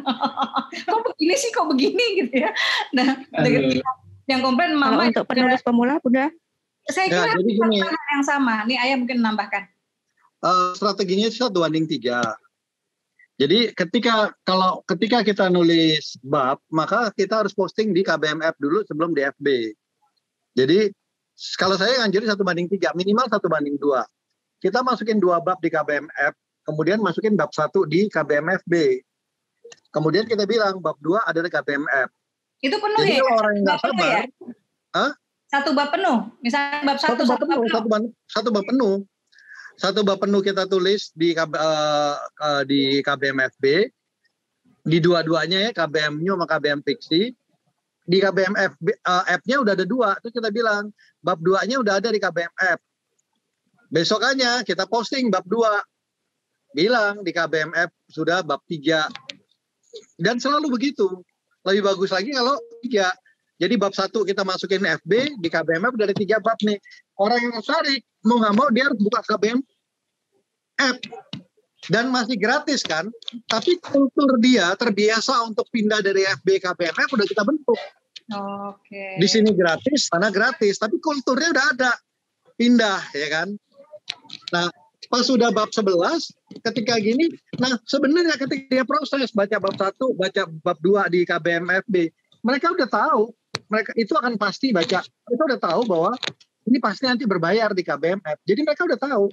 Kok begini sih, kok begini gitu ya. Nah, yang komplain Mama.
Kalau untuk penulis pemula Bunda?
Saya kira yang sama. Nih Ayah mungkin menambahkan.
Strateginya 1:3. Jadi ketika kita nulis bab, maka kita harus posting di KBMF dulu sebelum di FB. Jadi kalau saya nganjurin 1:3, minimal 1:2. Kita masukin 2 bab di KBMF, kemudian masukin bab 1 di KBMFB. Kemudian kita bilang bab 2 ada di KBMF.
Itu penuh. Jadi
ya? Kalau orang yang nggak sabar,
ya? 1 bab penuh, misalnya bab 1
1 bab penuh. 1 bab penuh kita tulis di KBMFB, di dua-duanya ya, KBM New sama KBM Fiksi. Di KBMF F-nya udah ada 2, terus kita bilang bab 2-nya udah ada di KBMF. Besokannya kita posting bab 2, bilang di KBMF sudah bab 3. Dan selalu begitu. Lebih bagus lagi kalau 3. Jadi bab 1 kita masukin FB, di KBMF udah ada 3 bab nih. Orang yang tertarik, mau nggak mau dia harus buka KBMF. Dan masih gratis kan. Tapi kultur dia terbiasa untuk pindah dari FB ke KBMF udah kita bentuk.
Oke.
Di sini gratis, sana gratis. Tapi kulturnya udah ada. Pindah, ya kan. Nah, pas sudah bab 11, ketika gini, nah sebenarnya ketika dia proses, baca bab 1, baca bab 2 di KBMFB, mereka udah tahu. Mereka itu akan pasti baca. Mereka udah tahu bahwa ini pasti nanti berbayar di KBMF. Jadi mereka udah tahu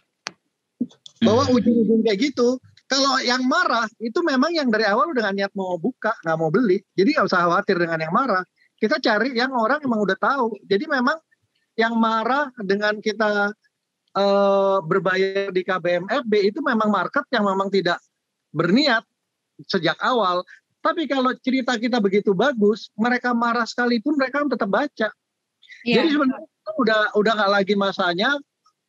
bahwa ujung-ujung kayak gitu. Kalau yang marah itu memang yang dari awal dengan niat mau buka, nggak mau beli. Jadi nggak usah khawatir dengan yang marah. Kita cari yang orang emang udah tahu. Jadi memang yang marah dengan kita berbayar di KBM-FB itu memang market yang memang tidak berniat sejak awal. Tapi kalau cerita kita begitu bagus, mereka marah sekalipun mereka tetap baca. Jadi sebenarnya udah nggak lagi masanya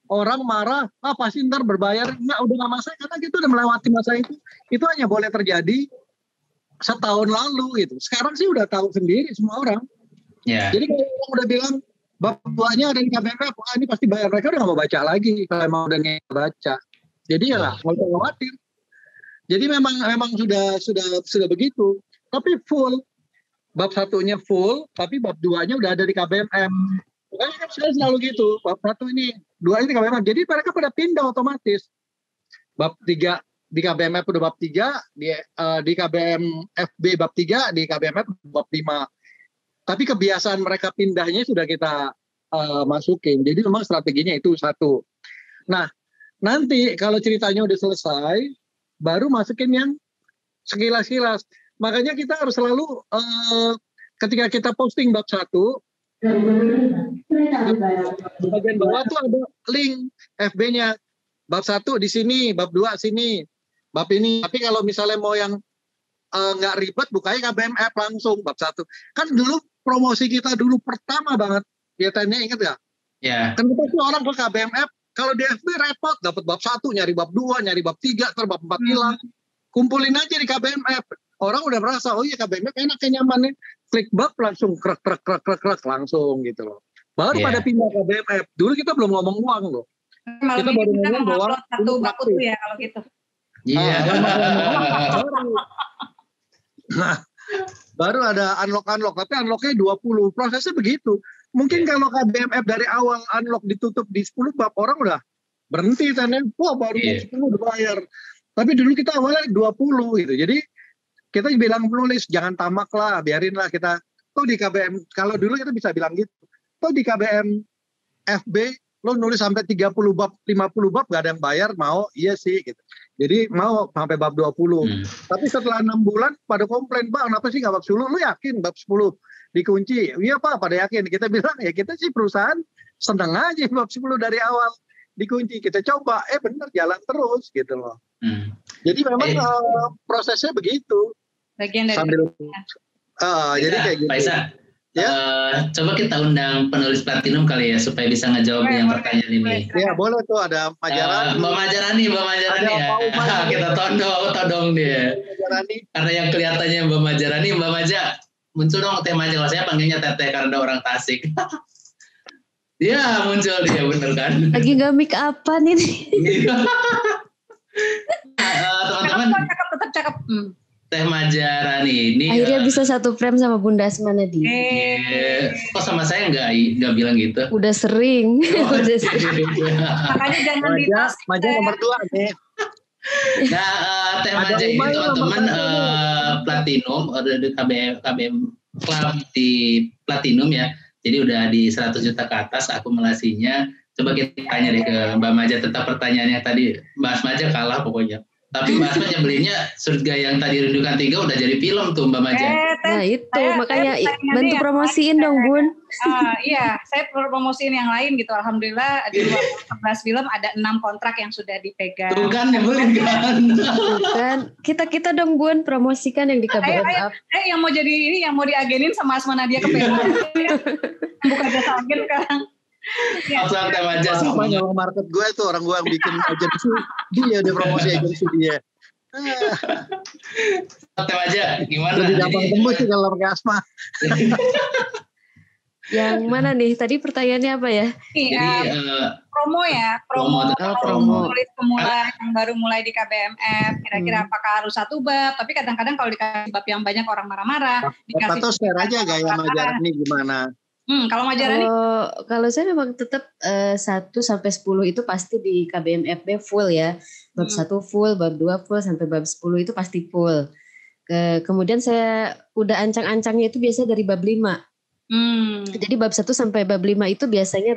orang marah, pasti ntar berbayar. Nggak, udah nggak masa, karena kita udah melewati masa itu. Itu hanya boleh terjadi setahun lalu gitu. Sekarang sih udah tahu sendiri semua orang. Jadi kalau orang udah bilang bab 2-nya ada di KBM, ini pasti bayar, mereka udah nggak mau baca lagi kalau emang udah nggak baca. Jadi ya lah, nggak usah khawatir. Jadi memang sudah begitu. Tapi full, bab 1-nya full, tapi bab 2-nya udah ada di KBMM. Makanya kan saya selalu gitu, bab 1 ini, 2 ini KBMM. Jadi mereka pada pindah otomatis. Bab 3 di KBMF udah bab 3, di KBM FB bab 3, di KBMF bab 5. Tapi kebiasaan mereka pindahnya sudah kita masukin. Jadi memang strateginya itu satu. Nah, nanti kalau ceritanya udah selesai, baru masukin yang sekilas-kilas. Makanya kita harus selalu ketika kita posting bab 1, di bagian bawah tuh ada link FB-nya. Bab 1 di sini, bab 2 sini, bab ini. Tapi kalau misalnya mau yang nggak ribet, bukanya KBMF langsung bab 1. Kan dulu promosi kita dulu pertama banget, biasanya ingat nggak? Kenapa sih orang ke KBMF? Kalau di FB repot, dapat bab 1, nyari bab 2, nyari bab 3, terus bab 4 hilang. Kumpulin aja di KBMF. Orang udah merasa, oh iya KBMF enak, nyaman nih. Klik bab langsung krek langsung gitu loh. Baru pada pindah KBMF. Dulu kita belum ngomong uang loh. Kita baru ngomong bahwa
satu bab itu ya kalau gitu.
Iya.
Nah, baru ada unlock, tapi unlocknya 20. Prosesnya begitu. Mungkin kalau KBMF dari awal unlock ditutup di 10 bab, orang udah berhenti. Wah, baru 10 udah bayar. Tapi dulu kita awalnya 20 gitu. Jadi kita bilang penulis, jangan tamak lah, biarinlah kita. Tuh di KBM, kalau dulu kita bisa bilang gitu. Tuh di KBM FB, lo nulis sampai 30 bab, 50 bab, gak ada yang bayar, mau? Iya sih gitu. Jadi mau sampai bab 20. Tapi setelah 6 bulan pada komplain, Bang, kenapa sih gak bab 10? Lu yakin bab 10 dikunci? Iya Pak, pada yakin. Kita bilang, ya kita sih perusahaan seneng aja bab 10 dari awal dikunci. Kita coba, bener jalan terus gitu loh. Jadi memang prosesnya begitu.
Bagian dari
sambil jadi kayak gitu.
Pak Isa, coba kita undang penulis Platinum kali ya supaya bisa ngejawab yang pertanyaan ini.
Ya boleh tuh, ada Majarani.
Mbak Majarani ya. Kita todong dia. Karena yang kelihatannya Mbak Majarani, Mbak Maja muncul dong Teh Maja. Kalau saya panggilnya Teteh karena orang Tasik. Dia muncul dia, bener kan?
Lagi gak mic apa nih?
Teman-teman.
Tetap cakep.
Teh Majarani ini
akhirnya bisa satu frame sama Bunda Asmanadi.
Kok sama saya nggak bilang gitu?
Udah sering.
Makanya jangan ditas.
Maja nomor 2 nih.
Nah, Teh Maja ini teman-teman Platinum, ada di KBM Club di Platinum ya. Jadi udah di 100 juta ke atas akumulasinya. Coba kita tanya deh ke Mbak Maja, tetap pertanyaannya tadi. Mbak Maja kalah pokoknya. Tapi Mbak Asma nyebelinya Surga yang tadi Rindukan 3 udah jadi film tuh Mbak Maja.
Nah itu makanya bantu promosiin dong Bun.
Iya, saya promosiin yang lain gitu. Alhamdulillah di luar 11 film ada 6 kontrak yang sudah dipegang.
Tuh kan nyebelin kan.
Kan kita dong Bun promosikan yang di KBM Up.
Yang mau jadi ini, yang mau diagenin sama Asma Nadia ke PH. Bukan jasa agen sekarang.
Langsung Teh Maja
sama nyawa market gue tuh, orang gue yang bikin agensi, dia promosi agensi dia.
Teh Maja gimana?
Lebih gampang tembus sih kalau pakai Asma.
Yang mana nih? Tadi pertanyaannya apa ya?
Promo ya, promo tulis pemula yang baru mulai di KBMF. Kira-kira apakah harus 1 bab? Tapi kadang-kadang kalau dikasih bab yang banyak orang marah-marah.
Atau share aja gaya Majarani gimana?
Kalau Majarani?
Kalau saya memang tetap 1 sampai 10 itu pasti di KBMFB full ya. Bab 1 full, bab 2 full, sampai bab 10 itu pasti full. Kemudian saya udah ancang-ancangnya itu biasa dari bab 5. Jadi bab 1 sampai bab 5 itu biasanya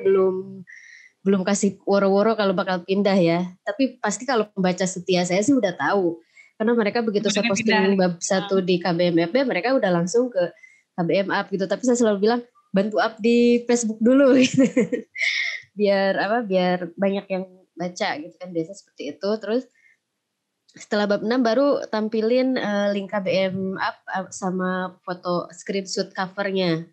belum kasih woro-woro kalau bakal pindah ya. Tapi pasti kalau pembaca setia saya sih udah tahu. Karena mereka begitu saya posting bab 1 di KBMFB, mereka udah langsung ke KBM Up gitu. Tapi saya selalu bilang, bantu up di Facebook dulu gitu. biar banyak yang baca gitu kan, biasa seperti itu. Terus setelah bab 6 baru tampilin link KBM Up sama foto screenshot covernya.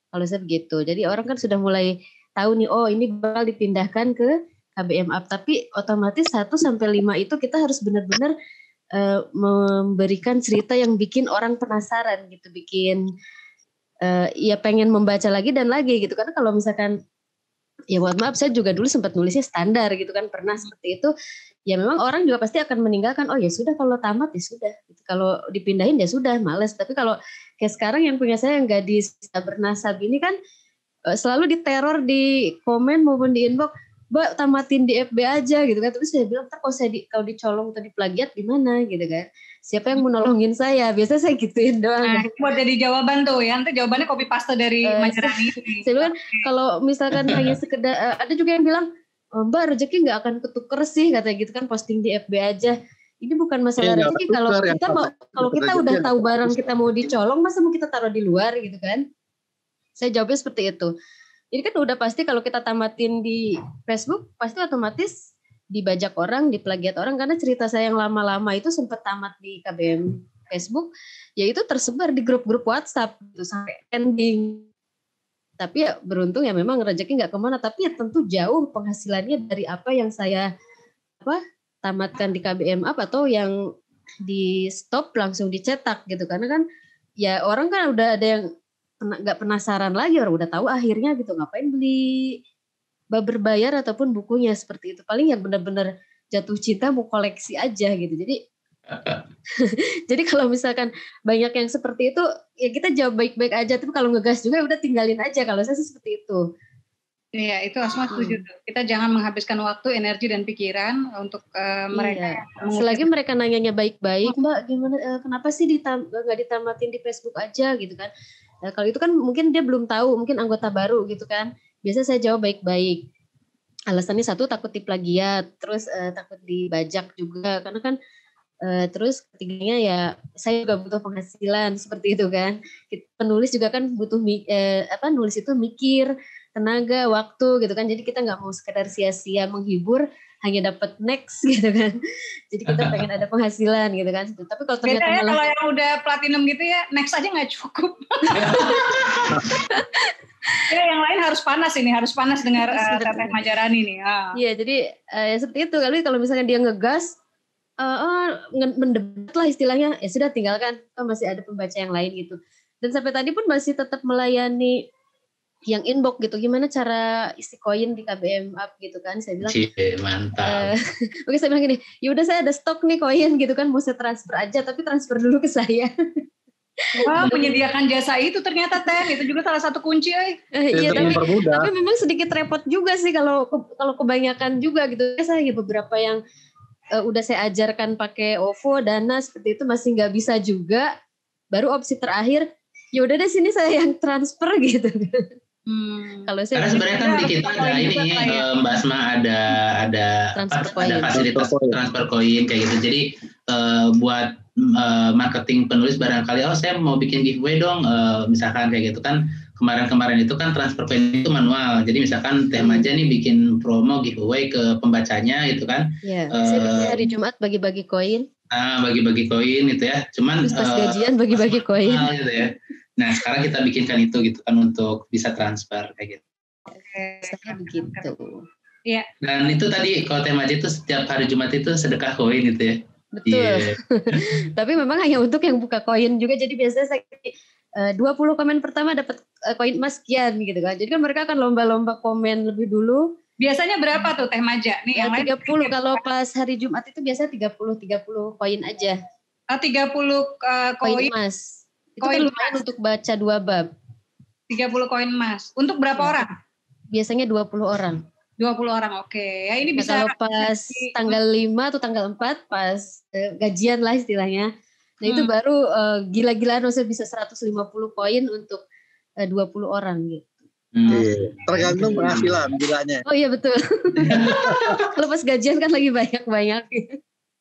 Kalau saya begitu. Jadi orang kan sudah mulai tahu nih, oh ini bakal dipindahkan ke KBM Up. Tapi otomatis 1 sampai 5 itu kita harus benar-benar memberikan cerita yang bikin orang penasaran gitu, bikin ya pengen membaca lagi dan lagi gitu. Karena kalau misalkan, ya mohon maaf, saya juga dulu sempat nulisnya standar gitu kan, pernah seperti itu. Ya memang orang juga pasti akan meninggalkan, oh ya sudah kalau tamat ya sudah. Gitu. Kalau dipindahin ya sudah, males. Tapi kalau kayak sekarang yang punya saya yang gadis bernasab ini kan selalu diteror di komen maupun di inbox, Mbak tamatin di FB aja gitu kan. Terus saya bilang, ntar kalau dicolong atau diplagiat gimana gitu kan. Siapa yang menolongin saya? Biasa saya gituin doang.
Nah, buat jadi jawaban tuh ya, nanti jawabannya copy paste dari Majerani.
Saya bilang kalau misalkan hanya sekedar, ada juga yang bilang, Mbak rezeki nggak akan ketuker sih katanya gitu kan, posting di FB aja. Ini bukan masalah rezeki, kalau kita udah tahu barang kita mau dicolong, masa mau kita taruh di luar gitu kan? Saya jawabnya seperti itu. Jadi kan udah pasti kalau kita tamatin di Facebook, pasti otomatis dibajak orang, diplagiat orang, karena cerita saya yang lama-lama itu sempat tamat di KBM Facebook, yaitu tersebar di grup-grup WhatsApp gitu, sampai ending. Tapi ya beruntung ya memang rezeki nggak kemana, tapi ya tentu jauh penghasilannya dari apa yang saya tamatkan di KBM Up atau yang di stop langsung dicetak gitu. Karena kan ya orang kan udah ada yang nggak penasaran lagi, orang udah tahu akhirnya gitu, ngapain beli berbayar ataupun bukunya seperti itu. Paling yang benar-benar jatuh cinta mau koleksi aja gitu. Jadi kalau misalkan banyak yang seperti itu, ya kita jawab baik-baik aja. Tapi kalau ngegas juga udah tinggalin aja. Kalau saya sih seperti itu.
Iya, itu Asma setuju. Kita jangan menghabiskan waktu, energi dan pikiran untuk mereka.
Iya. Selagi mereka nanyanya baik-baik, Mbak, gimana? Kenapa sih nggak ditamatin di Facebook aja gitu kan? Nah, kalau itu kan mungkin dia belum tahu, mungkin anggota baru gitu kan. Biasa saya jawab baik-baik. Alasannya satu takut diplagiat, terus takut dibajak juga, karena kan terus ketiganya ya saya juga butuh penghasilan seperti itu kan. Penulis juga kan butuh nulis itu mikir, tenaga, waktu gitu kan. Jadi kita nggak mau sekedar sia-sia menghibur hanya dapat next gitu kan. Jadi kita pengen ada penghasilan gitu kan. Tapi kalau ternyata
ya, kalau yang udah platinum gitu ya next aja nggak cukup. Ya, yang lain harus panas dengar Teteh Majarani nih.
Iya, jadi seperti itu. Kalau misalnya dia ngegas, mendebat lah istilahnya, ya sudah tinggalkan, masih ada pembaca yang lain gitu. Dan sampai tadi pun masih tetap melayani yang inbox gitu, gimana cara isi koin di KBM Up gitu kan. Saya bilang
mantap.
Oke, saya bilang gini, yaudah saya ada stok nih koin gitu kan, mau saya transfer aja, tapi transfer dulu ke saya.
Wah, menyediakan jasa itu ternyata itu juga salah satu kunci.
Iya, tapi memang sedikit repot juga sih kalau kebanyakan juga gitu. Saya beberapa yang udah saya ajarkan pakai OVO, Dana seperti itu masih nggak bisa juga. Baru opsi terakhir, ya udah deh sini saya yang transfer gitu.
Kalau saya karena sebenarnya kan di kita ada ini Mbak Asma ada fasilitas transfer koin kayak gitu. Jadi buat marketing penulis barangkali saya mau bikin giveaway dong, misalkan kayak gitu kan. Kemarin itu kan transfer koin itu manual. Jadi misalkan Teh Maja nih bikin promo giveaway ke pembacanya gitu kan.
Iya, saya hari Jumat bagi-bagi koin.
Bagi-bagi koin itu ya. Cuman
terus pas gajian bagi-bagi koin.
Gitu ya. Nah, sekarang kita bikinkan itu gitu kan untuk bisa transfer kayak gitu.
Saya begitu.
Iya.
Dan itu tadi kalau Teh Maja itu setiap hari Jumat itu sedekah koin gitu ya.
Betul. Yeah. Tapi memang hanya untuk yang buka koin juga. Jadi biasanya saya 20 komen pertama dapat koin emas sekian gitu kan. Jadi kan mereka akan lomba-lomba komen lebih dulu.
Biasanya berapa tuh Teh Maja? Nih yang
30 lain kalau pas hari Jumat itu biasanya 30 koin aja.
30 koin
emas. Itu kan lumayan untuk baca 2 bab.
30 koin emas. Untuk berapa orang?
Biasanya 20 orang.
20 orang, oke. Ya ini bisa.
Kalau pas tanggal 5 atau tanggal 4 pas gajian lah istilahnya. Nah itu baru gila-gilaan maksudnya bisa 150 koin untuk 20 orang gitu.
Tergantung penghasilan gilanya.
Oh iya betul. Kalau pas gajian kan lagi banyak-banyak.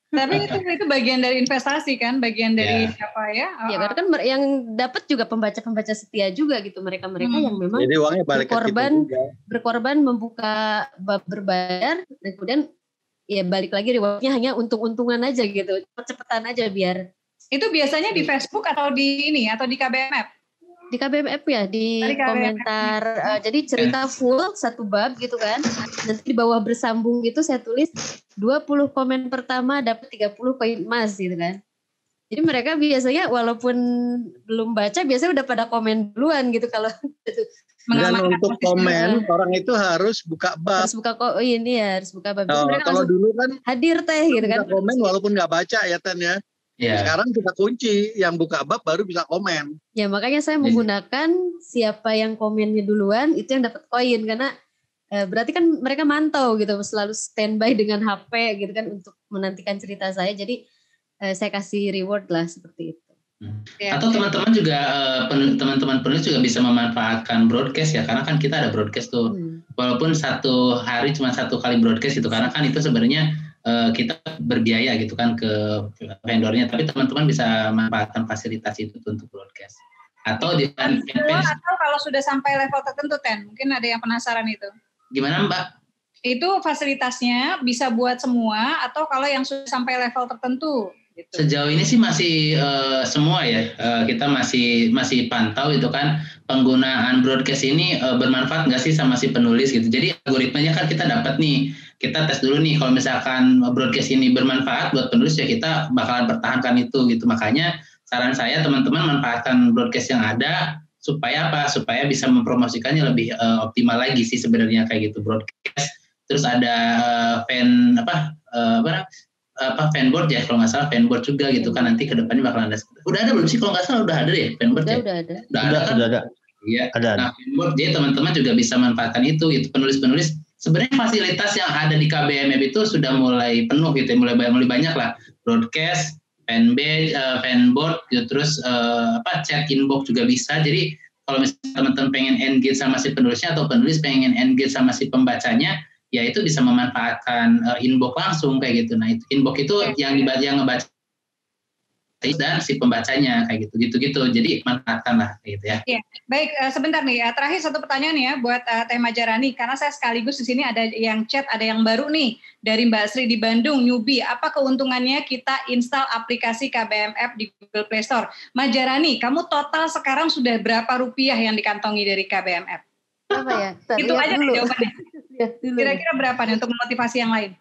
Tapi itu bagian dari investasi kan, bagian dari apa ya?
Ya karena kan yang dapat juga pembaca-pembaca setia juga gitu, mereka-mereka yang memang
jadi uangnya balik
berkorban membuka bab berbayar, dan kemudian ya balik lagi rewardnya hanya untung-untungan aja gitu, cepet-cepetan aja biar.
Itu biasanya di Facebook atau di ini atau di KBMF?
Di KBMF ya, di komentar. Jadi cerita full satu bab gitu kan. Nanti di bawah bersambung gitu saya tulis 20 komen pertama dapat 30 koin emas gitu kan. Jadi mereka biasanya walaupun belum baca biasanya udah pada komen duluan gitu kalau gitu.
Dan untuk komen orang itu harus buka bab.
Harus buka koin ya, harus buka bab.
Kalau dulu kan
hadir teh gitu kan.
Komen walaupun nggak baca ya Ten ya.
Yeah.
Sekarang kita kunci, yang buka bab baru bisa komen.
Ya makanya saya menggunakan siapa yang komennya duluan itu yang dapat koin, karena berarti kan mereka mantau gitu, selalu standby dengan HP gitu kan untuk menantikan cerita saya. Jadi saya kasih reward lah seperti itu.
Atau teman-teman juga teman-teman penulis juga bisa memanfaatkan broadcast ya, karena kan kita ada broadcast tuh. Walaupun satu hari cuma 1 kali broadcast itu, karena kan itu sebenarnya kita berbiaya gitu kan ke vendornya, tapi teman-teman bisa manfaatkan fasilitas itu untuk broadcast. Atau di
atau kalau sudah sampai level tertentu Ten, mungkin ada yang penasaran itu.
Gimana Mbak?
Itu fasilitasnya bisa buat semua atau kalau yang sudah sampai level tertentu? Gitu.
Sejauh ini sih masih semua ya, kita masih pantau itu kan penggunaan broadcast ini bermanfaat nggak sih sama si penulis gitu. Jadi algoritmanya kan kita dapat nih, kita tes dulu nih kalau misalkan broadcast ini bermanfaat buat penulis ya kita bakalan pertahankan itu gitu. Makanya saran saya teman-teman manfaatkan broadcast yang ada supaya apa? Supaya bisa mempromosikannya lebih optimal lagi sih sebenarnya kayak gitu broadcast. Terus ada fanboard ya kalau nggak salah, fanboard juga gitu kan, nanti kedepannya bakal ada. Udah ada belum sih kalau nggak salah? Udah ada ya fanboard ya?
Udah ada.
Udah ada. Iya. Nah fanboard jadi teman-teman juga bisa manfaatkan itu penulis-penulis. Sebenarnya fasilitas yang ada di KBMF itu sudah mulai penuh gitu, mulai banyak lah, broadcast, fanpage, fanboard, gitu, terus chat inbox juga bisa. Jadi kalau misalnya teman-teman pengen engage sama si penulisnya atau penulis pengen engage sama si pembacanya, ya itu bisa memanfaatkan inbox langsung kayak gitu. Nah itu inbox itu yang ngebaca dan si pembacanya kayak gitu. Jadi manfaatkan lah gitu ya.
Ya, baik, sebentar nih. Terakhir satu pertanyaan ya buat Teh Majarani, karena saya sekaligus di sini ada yang chat, ada yang baru nih dari Mbak Sri di Bandung, newbie. Apa keuntungannya kita install aplikasi KBMF di Google Play Store? Majarani, kamu total sekarang sudah berapa rupiah yang dikantongi dari KBMF?
Apa ya?
Itu aja dulu jawabannya. Kira-kira berapa nih untuk memotivasi yang lain?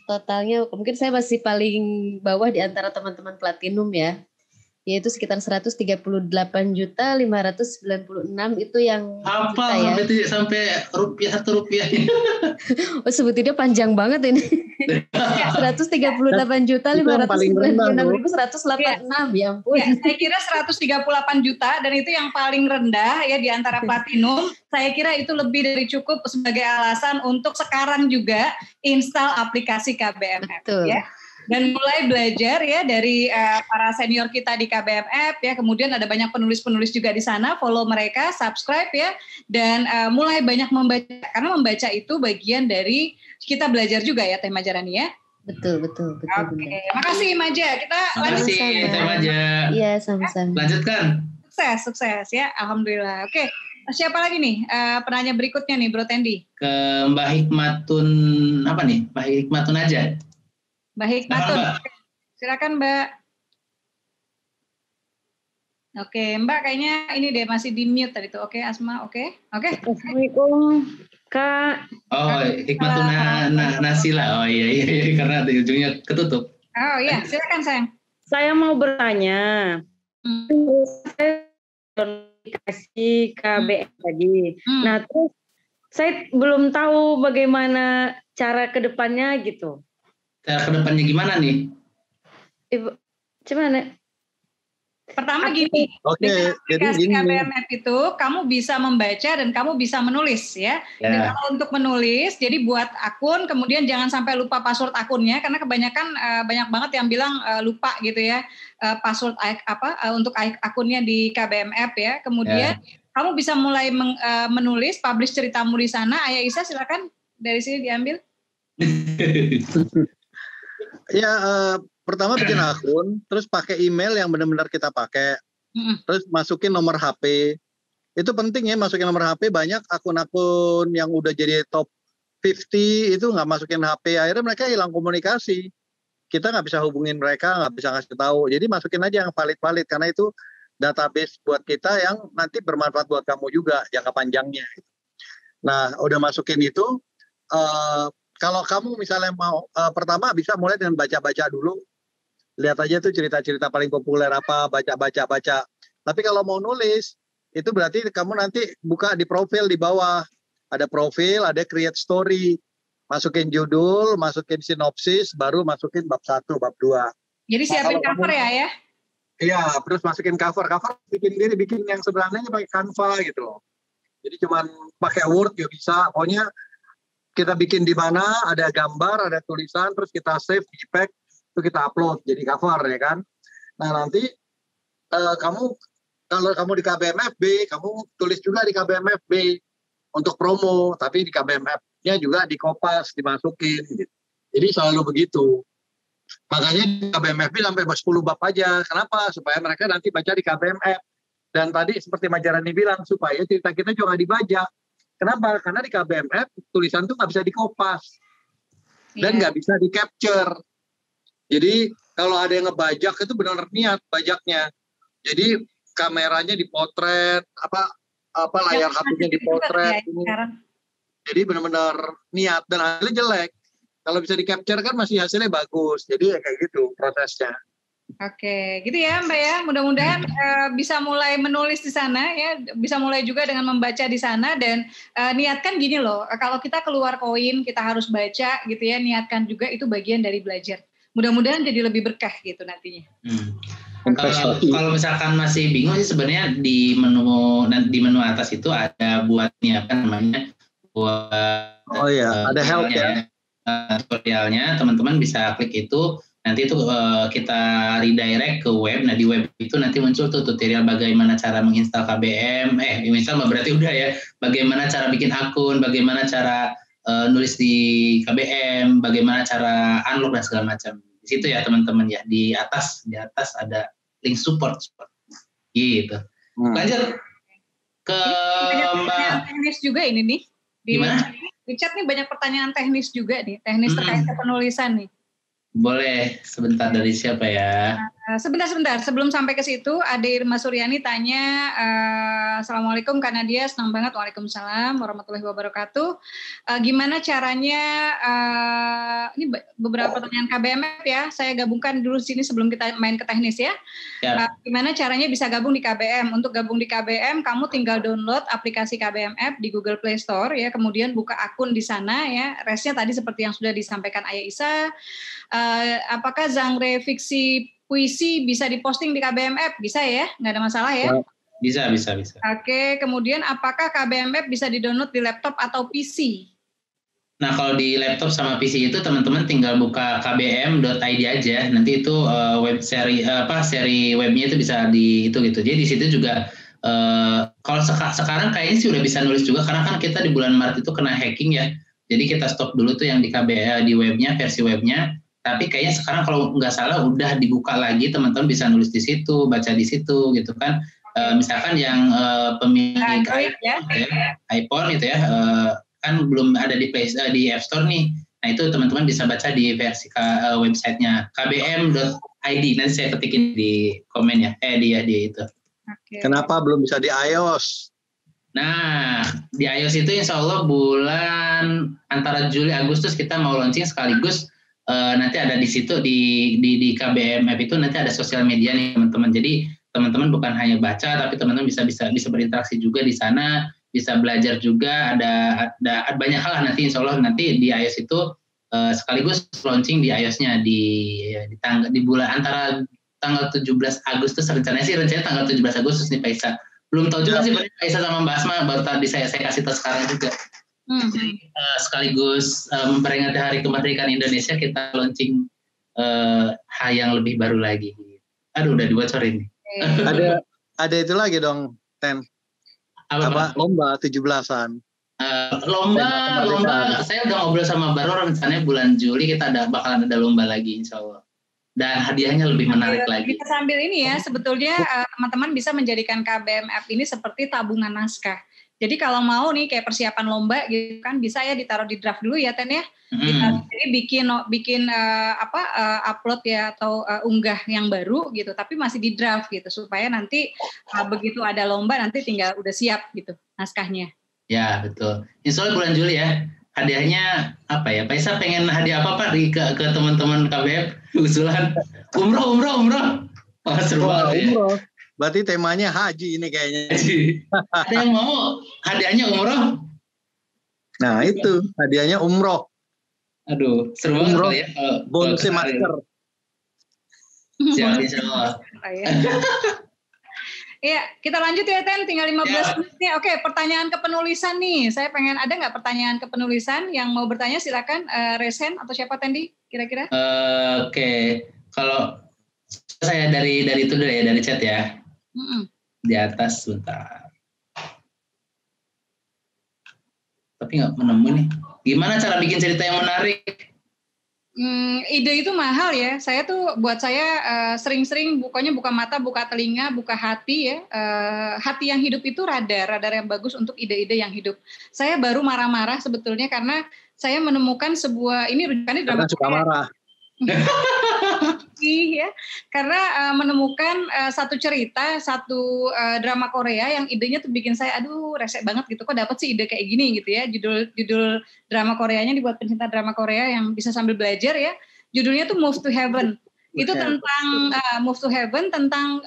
Totalnya mungkin saya masih paling bawah di antara teman-teman platinum ya, yaitu sekitar 138.596 itu yang
apa ya? Sampai rupiah 1 rupiah.
Oh sebetulnya panjang banget ini. 138.596.186 ya ampun.
Ya, saya kira 138 juta dan itu yang paling rendah ya di antara platinum. Saya kira itu lebih dari cukup sebagai alasan untuk sekarang juga install aplikasi KBMF.
Betul.
Ya. Dan mulai belajar ya dari para senior kita di KBMF ya, kemudian ada banyak penulis-penulis juga di sana, follow mereka, subscribe ya, dan mulai banyak membaca, karena membaca itu bagian dari kita belajar juga ya Teh Majarani ya.
Betul.
Oke, makasih Maja, kita lanjut.
Makasih Teh Maja.
Iya sama-sama.
Lanjutkan.
Sukses ya, alhamdulillah. Oke, siapa lagi nih penanya berikutnya nih Bro Tendi?
Ke Mbak Hikmatun apa nih? Mbak Hikmatun aja.
Mbak Hikmatun, silakan Mbak. Oke, Mbak kayaknya ini deh masih di mute tadi tuh. Oke, Asma, oke.
Assalamualaikum, Kak.
Oh, Hikmatun Nasila. Oh iya, karena di ujungnya ketutup.
Oh iya, silakan sayang.
Saya mau bertanya. Saya kasih KBM tadi. Nah, terus saya belum tahu bagaimana cara kedepannya gitu.
Cara kedepannya gimana nih?
Ibu, gimana?
Pertama gini, dengan aplikasi KBMF itu kamu bisa membaca dan kamu bisa menulis ya. Dan kalau untuk menulis, jadi buat akun, kemudian jangan sampai lupa password akunnya, karena kebanyakan banyak banget yang bilang lupa gitu ya password untuk akunnya di KBMF ya. Kemudian kamu bisa mulai menulis, publish ceritamu di sana. Ayah Isa silakan dari sini diambil.
Ya, pertama bikin akun, terus pakai email yang benar-benar kita pakai, terus masukin nomor HP. Itu penting ya, masukin nomor HP. Banyak akun-akun yang udah jadi top 50 itu nggak masukin HP, akhirnya mereka hilang komunikasi. Kita nggak bisa hubungin mereka, nggak bisa ngasih tahu. Jadi masukin aja yang valid-valid, karena itu database buat kita yang nanti bermanfaat buat kamu juga jangka panjangnya. Nah, udah masukin itu, kalau kamu misalnya mau, pertama bisa mulai dengan baca-baca dulu. Lihat aja tuh cerita-cerita paling populer apa, baca. Tapi kalau mau nulis, itu berarti kamu nanti buka di profil di bawah. Ada profil, ada create story. Masukin judul, masukin sinopsis, baru masukin bab 1, bab 2.
Jadi siapin cover ya?
Iya, terus masukin cover. Cover bikin yang sederhananya pakai Canva gitu loh. Jadi cuman pakai Word juga bisa. Pokoknya kita bikin di mana, ada gambar, ada tulisan, terus kita save di pack, itu kita upload jadi cover ya kan. Nah nanti kamu kalau kamu di KBMFB, kamu tulis juga di KBMFB untuk promo, tapi di KBMF-nya juga di Kompas dimasukin gitu. Jadi selalu begitu. Makanya di KBMFB sampai 10 bab aja. Kenapa? Supaya mereka nanti baca di KBMF. Dan tadi seperti Majarani bilang, supaya cerita kita juga nggak dibaca. Kenapa? Karena di KBMF tulisan itu nggak bisa dikopas dan nggak bisa di capture. Jadi kalau ada yang ngebajak itu benar niat bajaknya. Jadi kameranya dipotret, apa layar HP-nya dipotret. Jadi benar-benar niat dan hasilnya jelek. Kalau bisa di capture kan masih hasilnya bagus. Jadi ya kayak gitu prosesnya.
Oke, gitu ya Mbak ya. Mudah-mudahan bisa mulai menulis di sana ya, bisa mulai juga dengan membaca di sana dan niatkan gini loh, kalau kita keluar koin kita harus baca gitu ya, niatkan juga itu bagian dari belajar. Mudah-mudahan jadi lebih berkah gitu nantinya.
Kalau misalkan masih bingung sih sebenarnya di menu atas itu ada buat apa namanya buat
ada help ya.
Tutorialnya teman-teman bisa klik itu. Nanti itu kita redirect ke web. Nah di web itu nanti muncul tuh tutorial bagaimana cara menginstal KBM. Install berarti udah ya. Bagaimana cara bikin akun, bagaimana cara nulis di KBM, bagaimana cara unlock dan segala macam. Di situ ya teman-teman ya. Di atas ada link support. Gitu. Lanjut ke
Mbak. Teknis juga ini nih.
Gimana?
Di chat nih banyak pertanyaan teknis juga nih. Teknis terkait penulisan nih.
Boleh, sebentar dari siapa ya?
Sebentar. Sebelum sampai ke situ, Ade Irma Suryani tanya, Assalamualaikum Kak Nadia, senang banget. Waalaikumsalam warahmatullahi wabarakatuh. Gimana caranya, ini beberapa pertanyaan KBMF ya, saya gabungkan dulu sini sebelum kita main ke teknis ya. Gimana caranya bisa gabung di KBM? Untuk gabung di KBM, kamu tinggal download aplikasi KBMF di Google Play Store ya, kemudian buka akun di sana ya. Resnya tadi seperti yang sudah disampaikan Ayah Isa. Apakah genre fiksi puisi bisa diposting di KBMF? Bisa ya? Nggak ada masalah ya?
Bisa.
Oke, kemudian apakah KBMF bisa di-download di laptop atau PC?
Nah, kalau di laptop sama PC itu teman-teman tinggal buka kbm.id aja. Nanti itu seri webnya itu bisa di itu gitu. Jadi di situ juga kalau sekarang kayaknya sih udah bisa nulis juga karena kan kita di bulan Maret itu kena hacking ya. Jadi kita stop dulu tuh yang di KBM di webnya, versi webnya. Tapi kayaknya sekarang kalau nggak salah udah dibuka lagi, teman-teman bisa nulis di situ, baca di situ gitu kan. Misalkan yang pemilik iPhone itu ya, kan belum ada di App Store nih. Nah itu teman-teman bisa baca di versi websitenya kbm.id. Nanti saya ketikin di komen ya, di itu.
Kenapa belum bisa di iOS?
Nah, di iOS itu insya Allah bulan antara Juli Agustus kita mau launching sekaligus nanti ada di situ di KBMF itu nanti ada sosial media nih teman-teman. Jadi teman-teman bukan hanya baca tapi teman-teman bisa berinteraksi juga di sana, bisa belajar juga, ada banyak hal nanti insya Allah nanti di iOS itu sekaligus launching di iOS-nya di bulan antara tanggal 17 Agustus rencananya tanggal 17 Agustus nih Pak Isa. Belum tahu juga sih Pak Isa sama Mbak Asma, baru tadi saya kasih tahu sekarang juga. Jadi, sekaligus memperingati Hari Kemerdekaan Indonesia kita launching hal yang lebih baru lagi. Aduh udah dibocorin nih.
Ada itu lagi dong, Ten.
Apa?
Lomba 17-an.
Lomba saya udah ngobrol sama Baro, rencananya bulan Juli kita bakalan ada lomba lagi insya Allah. Dan hadiahnya lebih menarik lagi.
Bisa sambil ini ya, sebetulnya teman-teman bisa menjadikan KBMF ini seperti tabungan naskah. Jadi kalau mau nih kayak persiapan lomba gitu kan, bisa ya ditaruh di draft dulu ya Ten ya. Jadi bikin upload ya atau unggah yang baru gitu, tapi masih di draft gitu supaya nanti begitu ada lomba nanti tinggal udah siap gitu naskahnya.
Ya betul. Insya Allah bulan Juli ya. Hadiahnya apa ya? Pak Isa pengen hadiah apa Pak ke teman-teman KBM usulan? Umroh. Oh, seru banget ya.
Umroh. Berarti temanya haji ini kayaknya.
Ada yang mau hadiahnya umroh?
Nah itu hadiahnya umroh.
Aduh, seru banget
umroh,
ya.
Bonus masker.
Siap, insya Allah.
Iya, kita lanjut ya Ten, tinggal 15 menit nih. Oke, pertanyaan kepenulisan nih. Saya pengen, ada nggak pertanyaan kepenulisan yang mau bertanya? Silakan Resen atau siapa Tendi kira-kira?
Oke, kalau saya dari itu dulu ya, dari chat ya. Di atas sebentar. Tapi nggak menemu nih. Gimana cara bikin cerita yang menarik?
Ide itu mahal ya. Saya tuh buat saya sering-sering pokoknya buka mata, buka telinga, buka hati ya. Hati yang hidup itu radar yang bagus untuk ide-ide yang hidup. Saya baru marah-marah sebetulnya karena saya menemukan sebuah ini rujukannya drama
suka marah.
Ya, karena menemukan satu cerita, satu drama Korea yang idenya tuh bikin saya aduh resek banget gitu, kok dapat sih ide kayak gini gitu ya. Judul drama Koreanya dibuat pencinta drama Korea yang bisa sambil belajar ya. Judulnya tuh Move to Heaven. Itu tentang Move to Heaven, tentang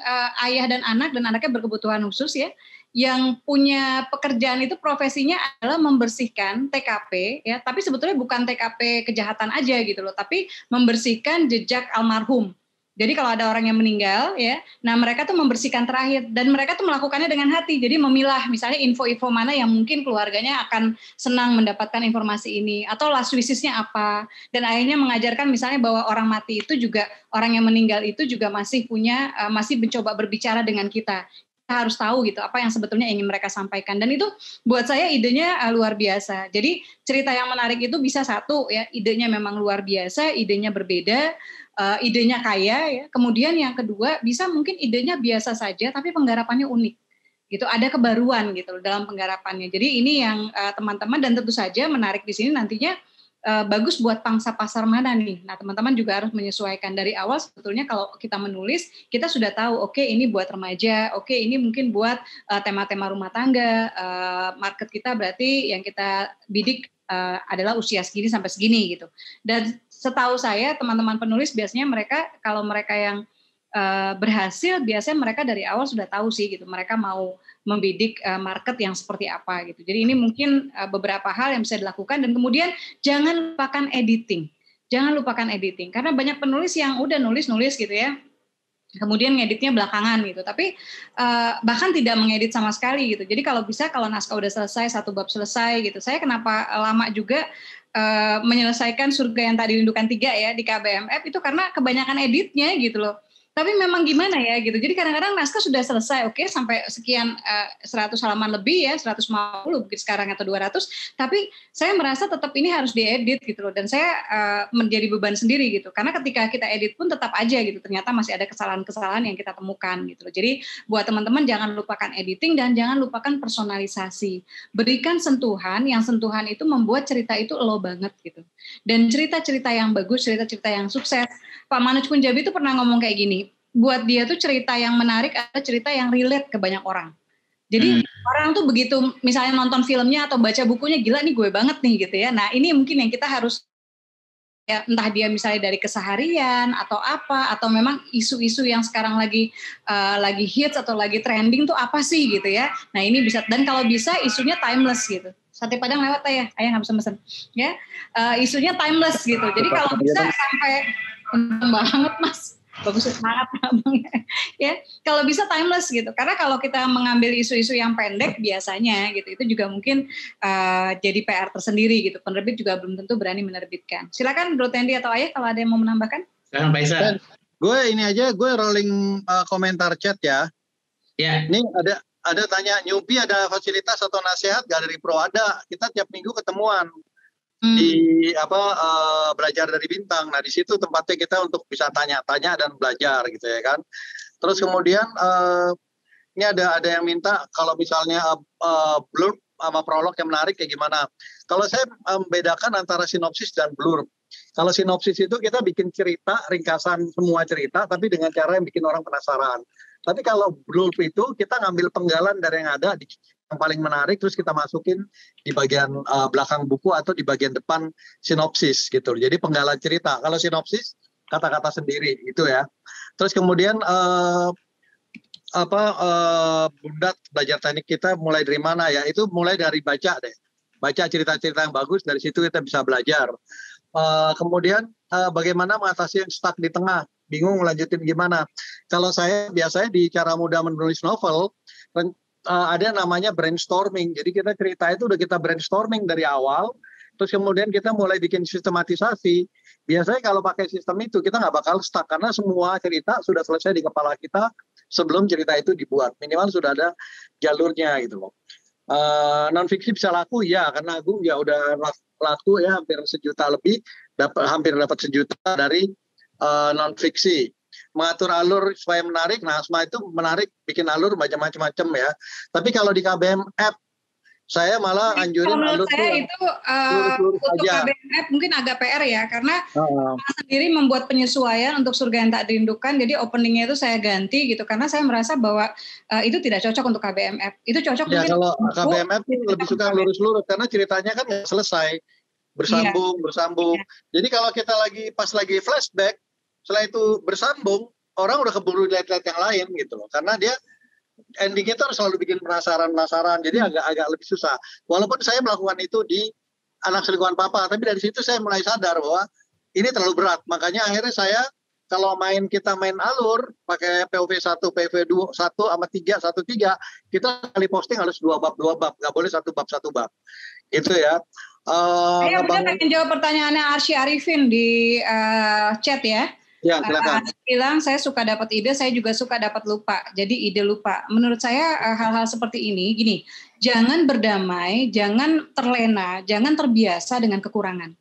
ayah dan anaknya berkebutuhan khusus ya, yang punya pekerjaan itu profesinya adalah membersihkan TKP ya, tapi sebetulnya bukan TKP kejahatan aja gitu loh, tapi membersihkan jejak almarhum. Jadi kalau ada orang yang meninggal ya, nah mereka tuh membersihkan terakhir dan mereka tuh melakukannya dengan hati. Jadi memilah misalnya info-info mana yang mungkin keluarganya akan senang mendapatkan informasi ini atau last wishes-nya apa. Dan akhirnya mengajarkan misalnya bahwa orang mati itu juga, orang yang meninggal itu juga masih mencoba berbicara dengan kita. Kita harus tahu gitu apa yang sebetulnya ingin mereka sampaikan, dan itu buat saya idenya luar biasa. Jadi cerita yang menarik itu bisa satu ya, idenya memang luar biasa, idenya berbeda, idenya kaya ya. Kemudian yang kedua bisa mungkin idenya biasa saja tapi penggarapannya unik gitu, ada kebaruan gitu dalam penggarapannya. Jadi ini yang teman-teman, dan tentu saja menarik di sini nantinya bagus buat pangsa pasar mana nih. Nah teman-teman juga harus menyesuaikan dari awal. Sebetulnya kalau kita menulis, kita sudah tahu oke, ini buat remaja, oke ini mungkin buat tema-tema rumah tangga, market kita berarti yang kita bidik adalah usia segini sampai segini gitu. Dan setahu saya teman-teman penulis biasanya mereka, kalau mereka yang berhasil, biasanya mereka dari awal sudah tahu sih gitu, mereka mau membidik market yang seperti apa gitu. Jadi ini mungkin beberapa hal yang bisa dilakukan, dan kemudian jangan lupakan editing. Jangan lupakan editing, karena banyak penulis yang udah nulis gitu ya, kemudian ngeditnya belakangan gitu, tapi bahkan tidak mengedit sama sekali gitu. Jadi kalau bisa, kalau naskah udah selesai, satu bab selesai gitu. Saya kenapa lama juga menyelesaikan Surga yang Tak Dirindukan 3 ya di KBMF itu karena kebanyakan editnya gitu loh. Tapi memang gimana ya gitu. Jadi kadang-kadang naskah sudah selesai, oke, sampai sekian 100 halaman lebih ya, 150 mungkin sekarang atau 200, tapi saya merasa tetap ini harus diedit gitu loh, dan saya menjadi beban sendiri gitu. Karena ketika kita edit pun tetap aja gitu, ternyata masih ada kesalahan-kesalahan yang kita temukan gitu loh. Jadi buat teman-teman jangan lupakan editing dan jangan lupakan personalisasi. Berikan sentuhan, yang sentuhan itu membuat cerita itu elo banget gitu. Dan cerita-cerita yang bagus, cerita-cerita yang sukses, Pak Manoj Punjabi itu pernah ngomong kayak gini, buat dia tuh cerita yang menarik adalah cerita yang relate ke banyak orang. Jadi orang tuh begitu misalnya nonton filmnya atau baca bukunya, gila nih gue banget nih gitu ya. Nah ini mungkin yang kita harus, ya, entah dia misalnya dari keseharian atau apa, atau memang isu-isu yang sekarang lagi hits atau lagi trending tuh apa sih gitu ya. Nah ini bisa, dan kalau bisa isunya timeless gitu. Sate Padang lewat ayah nggak bisa mesen ya. Isunya timeless gitu. Jadi kalau bisa sampai banget mas, bagus banget abang ya. Kalau bisa timeless gitu, karena kalau kita mengambil isu-isu yang pendek biasanya gitu, itu juga mungkin jadi PR tersendiri gitu. Penerbit juga belum tentu berani menerbitkan. Silakan Bro Tendi atau Ayah kalau ada yang mau menambahkan.
Silakan Pak Isa.
Gue ini aja, gue rolling komentar chat ya.
Ya.
Ini ada tanya, Nyupi ada fasilitas atau nasihat gak dari Pro? Ada, kita tiap minggu ketemuan di belajar dari bintang. Nah di situ tempatnya kita untuk bisa tanya-tanya dan belajar gitu ya kan. Terus kemudian ini ada yang minta kalau misalnya blurb sama prolog yang menarik kayak gimana. Kalau saya membedakan antara sinopsis dan blurb. Kalau sinopsis itu kita bikin cerita, ringkasan semua cerita, tapi dengan cara yang bikin orang penasaran. Tapi kalau blurb itu kita ngambil penggalan dari yang ada, yang paling menarik, terus kita masukin di bagian belakang buku atau di bagian depan sinopsis gitu. Jadi penggalan cerita. Kalau sinopsis kata-kata sendiri gitu ya. Terus kemudian Bunda belajar teknik kita mulai dari mana ya? Itu mulai dari baca deh. Baca cerita-cerita yang bagus, dari situ kita bisa belajar. Kemudian bagaimana mengatasi yang stuck di tengah, bingung lanjutin gimana. Kalau saya biasanya di cara mudah menulis novel, ada namanya brainstorming. Jadi kita cerita itu udah kita brainstorming dari awal, terus kemudian kita mulai bikin sistematisasi. Biasanya kalau pakai sistem itu kita nggak bakal stuck, karena semua cerita sudah selesai di kepala kita sebelum cerita itu dibuat. Minimal sudah ada jalurnya gitu loh. Non-fiksi bisa laku ya, karena Agung ya udah laku ya hampir 1 juta lebih, hampir dapat 1 juta dari non-fiksi. Mengatur alur supaya menarik, nah Asma itu menarik, bikin alur macam-macam ya. Tapi kalau di KBM App, saya malah anjurin alur
saya itu untuk KBM mungkin agak PR ya, karena saya sendiri membuat penyesuaian untuk Surga yang Tak Dirindukan, jadi openingnya itu saya ganti gitu, karena saya merasa bahwa itu tidak cocok untuk KBM App. Itu cocok
ya,
mungkin
kalau KBM App lebih suka lurus-lurus, karena ceritanya kan nggak selesai, bersambung. Jadi kalau kita pas lagi flashback, setelah itu bersambung, orang udah keburu lihat-lihat yang lain gitu loh, karena dia endingnya itu harus selalu bikin penasaran, jadi agak lebih susah. Walaupun saya melakukan itu di Anak Selingkuhan Papa, tapi dari situ saya mulai sadar bahwa ini terlalu berat. Makanya akhirnya saya kalau kita main alur pakai POV 1, POV 2, 1 sama 3, 1-3, kita kali posting harus 2 bab, nggak boleh 1 bab. Itu ya.
Saya udah pengen jawab pertanyaannya Arsy Arifin di chat ya.
Ya, silakan.
Bilang saya suka dapat ide, saya juga suka dapat lupa. Jadi ide lupa. Menurut saya hal-hal seperti ini, gini, jangan berdamai, jangan terlena, jangan terbiasa dengan kekurangan.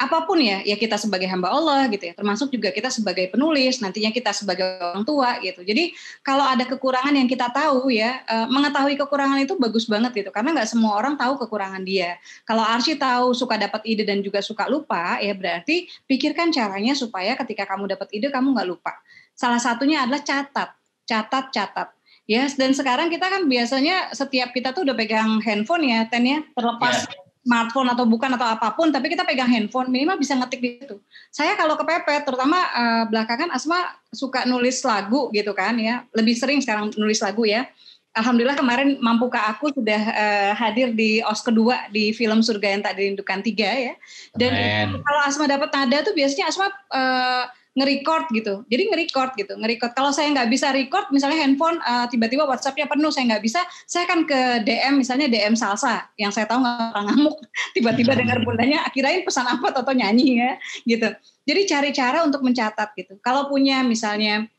Apapun ya kita sebagai hamba Allah gitu ya, termasuk juga kita sebagai penulis, nantinya kita sebagai orang tua gitu. Jadi kalau ada kekurangan yang kita tahu ya, mengetahui kekurangan itu bagus banget gitu, karena nggak semua orang tahu kekurangan dia. Kalau Arsy tahu suka dapat ide dan juga suka lupa, ya berarti pikirkan caranya supaya ketika kamu dapat ide kamu nggak lupa. Salah satunya adalah catat. Ya, dan sekarang kita kan biasanya setiap kita tuh udah pegang handphone ya, Ten ya, terlepas smartphone atau bukan atau apapun, tapi kita pegang handphone, minimal bisa ngetik di situ. Saya kalau kepepet, terutama belakangan Asma suka nulis lagu gitu kan ya, lebih sering sekarang nulis lagu ya. Alhamdulillah kemarin Mampukah Aku sudah hadir di OS kedua di film Surga yang Tak Dirindukan 3 ya. Dan kalau Asma dapat nada tuh biasanya Asma nge-record gitu. Jadi nge-record. Kalau saya nggak bisa record, misalnya handphone tiba-tiba WhatsApp-nya penuh, saya nggak bisa, saya kan ke DM, misalnya DM salsa, yang saya tahu nggak orang ngamuk, tiba-tiba dengar bundanya, kirain pesan apa atau nyanyi ya, gitu. Jadi cari cara untuk mencatat gitu. Kalau punya misalnya